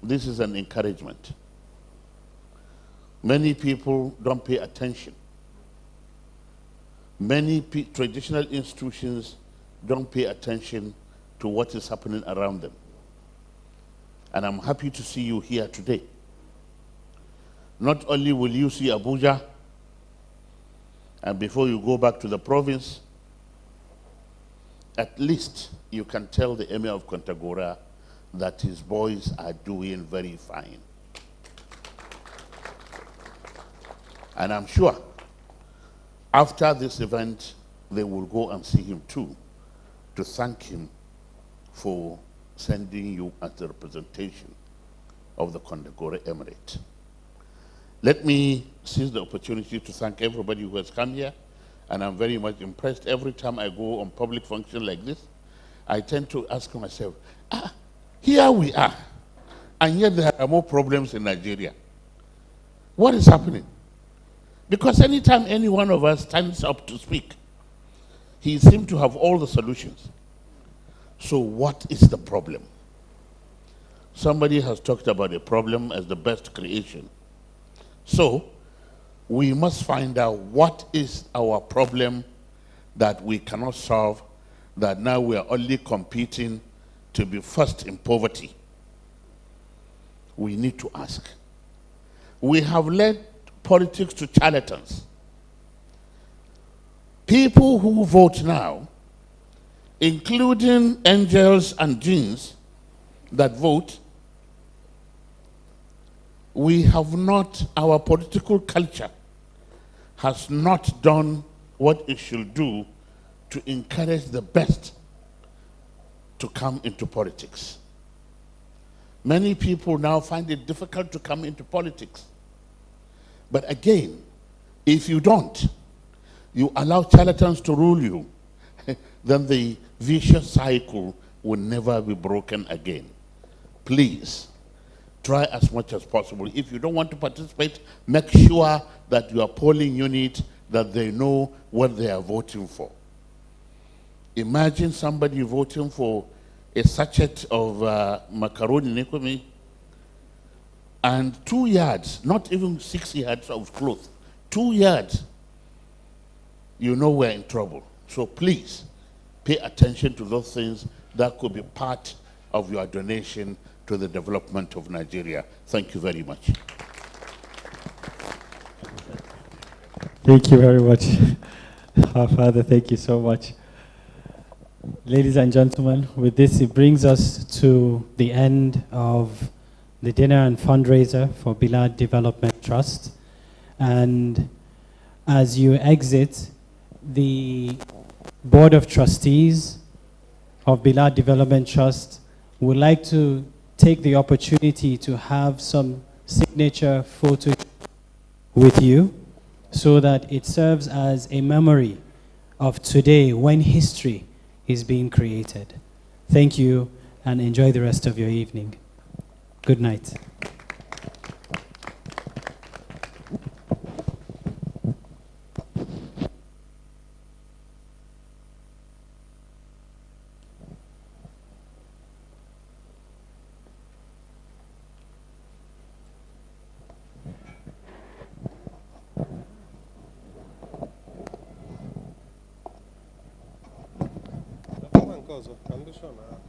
this is an encouragement. Many people don't pay attention. Many traditional institutions don't pay attention to what is happening around them. And I'm happy to see you here today. Not only will you see Abuja, and before you go back to the province, at least you can tell the Emir of Kontagora that his boys are doing very fine. And I'm sure after this event, they will go and see him too, to thank him for sending you as the representation of the Kontagora Emirate. Let me seize the opportunity to thank everybody who has come here, and I'm very much impressed. Every time I go on public function like this, I tend to ask myself, here we are, and yet there are more problems in Nigeria. What is happening? Because anytime any one of us stands up to speak, he seems to have all the solutions. So what is the problem? Somebody has talked about a problem as the best creation. So we must find out what is our problem that we cannot solve, that now we are only competing to be first in poverty. We need to ask. We have led politics to charlatans. People who vote now, including angels and jinns that vote, we have not, our political culture has not done what it should do to encourage the best to come into politics. Many people now find it difficult to come into politics. But again, if you don't, you allow charlatans to rule you, then the vicious cycle will never be broken again. Please, try as much as possible. If you don't want to participate, make sure that your polling unit, that they know what they are voting for. Imagine somebody voting for a sachet of macaroni, and 2 yards, not even 6 yards of cloth, 2 yards, you know we're in trouble. So please, pay attention to those things that could be part of your donation to the development of Nigeria. Thank you very much. Thank you very much. Our Father, thank you so much. Ladies and gentlemen, with this, it brings us to the end of the dinner and fundraiser for Bilaad Development Trust. And as you exit, the Board of Trustees of Bilaad Development Trust would like to take the opportunity to have some signature photos with you so that it serves as a memory of today when history is being created. Thank you and enjoy the rest of your evening. Good night. Condition.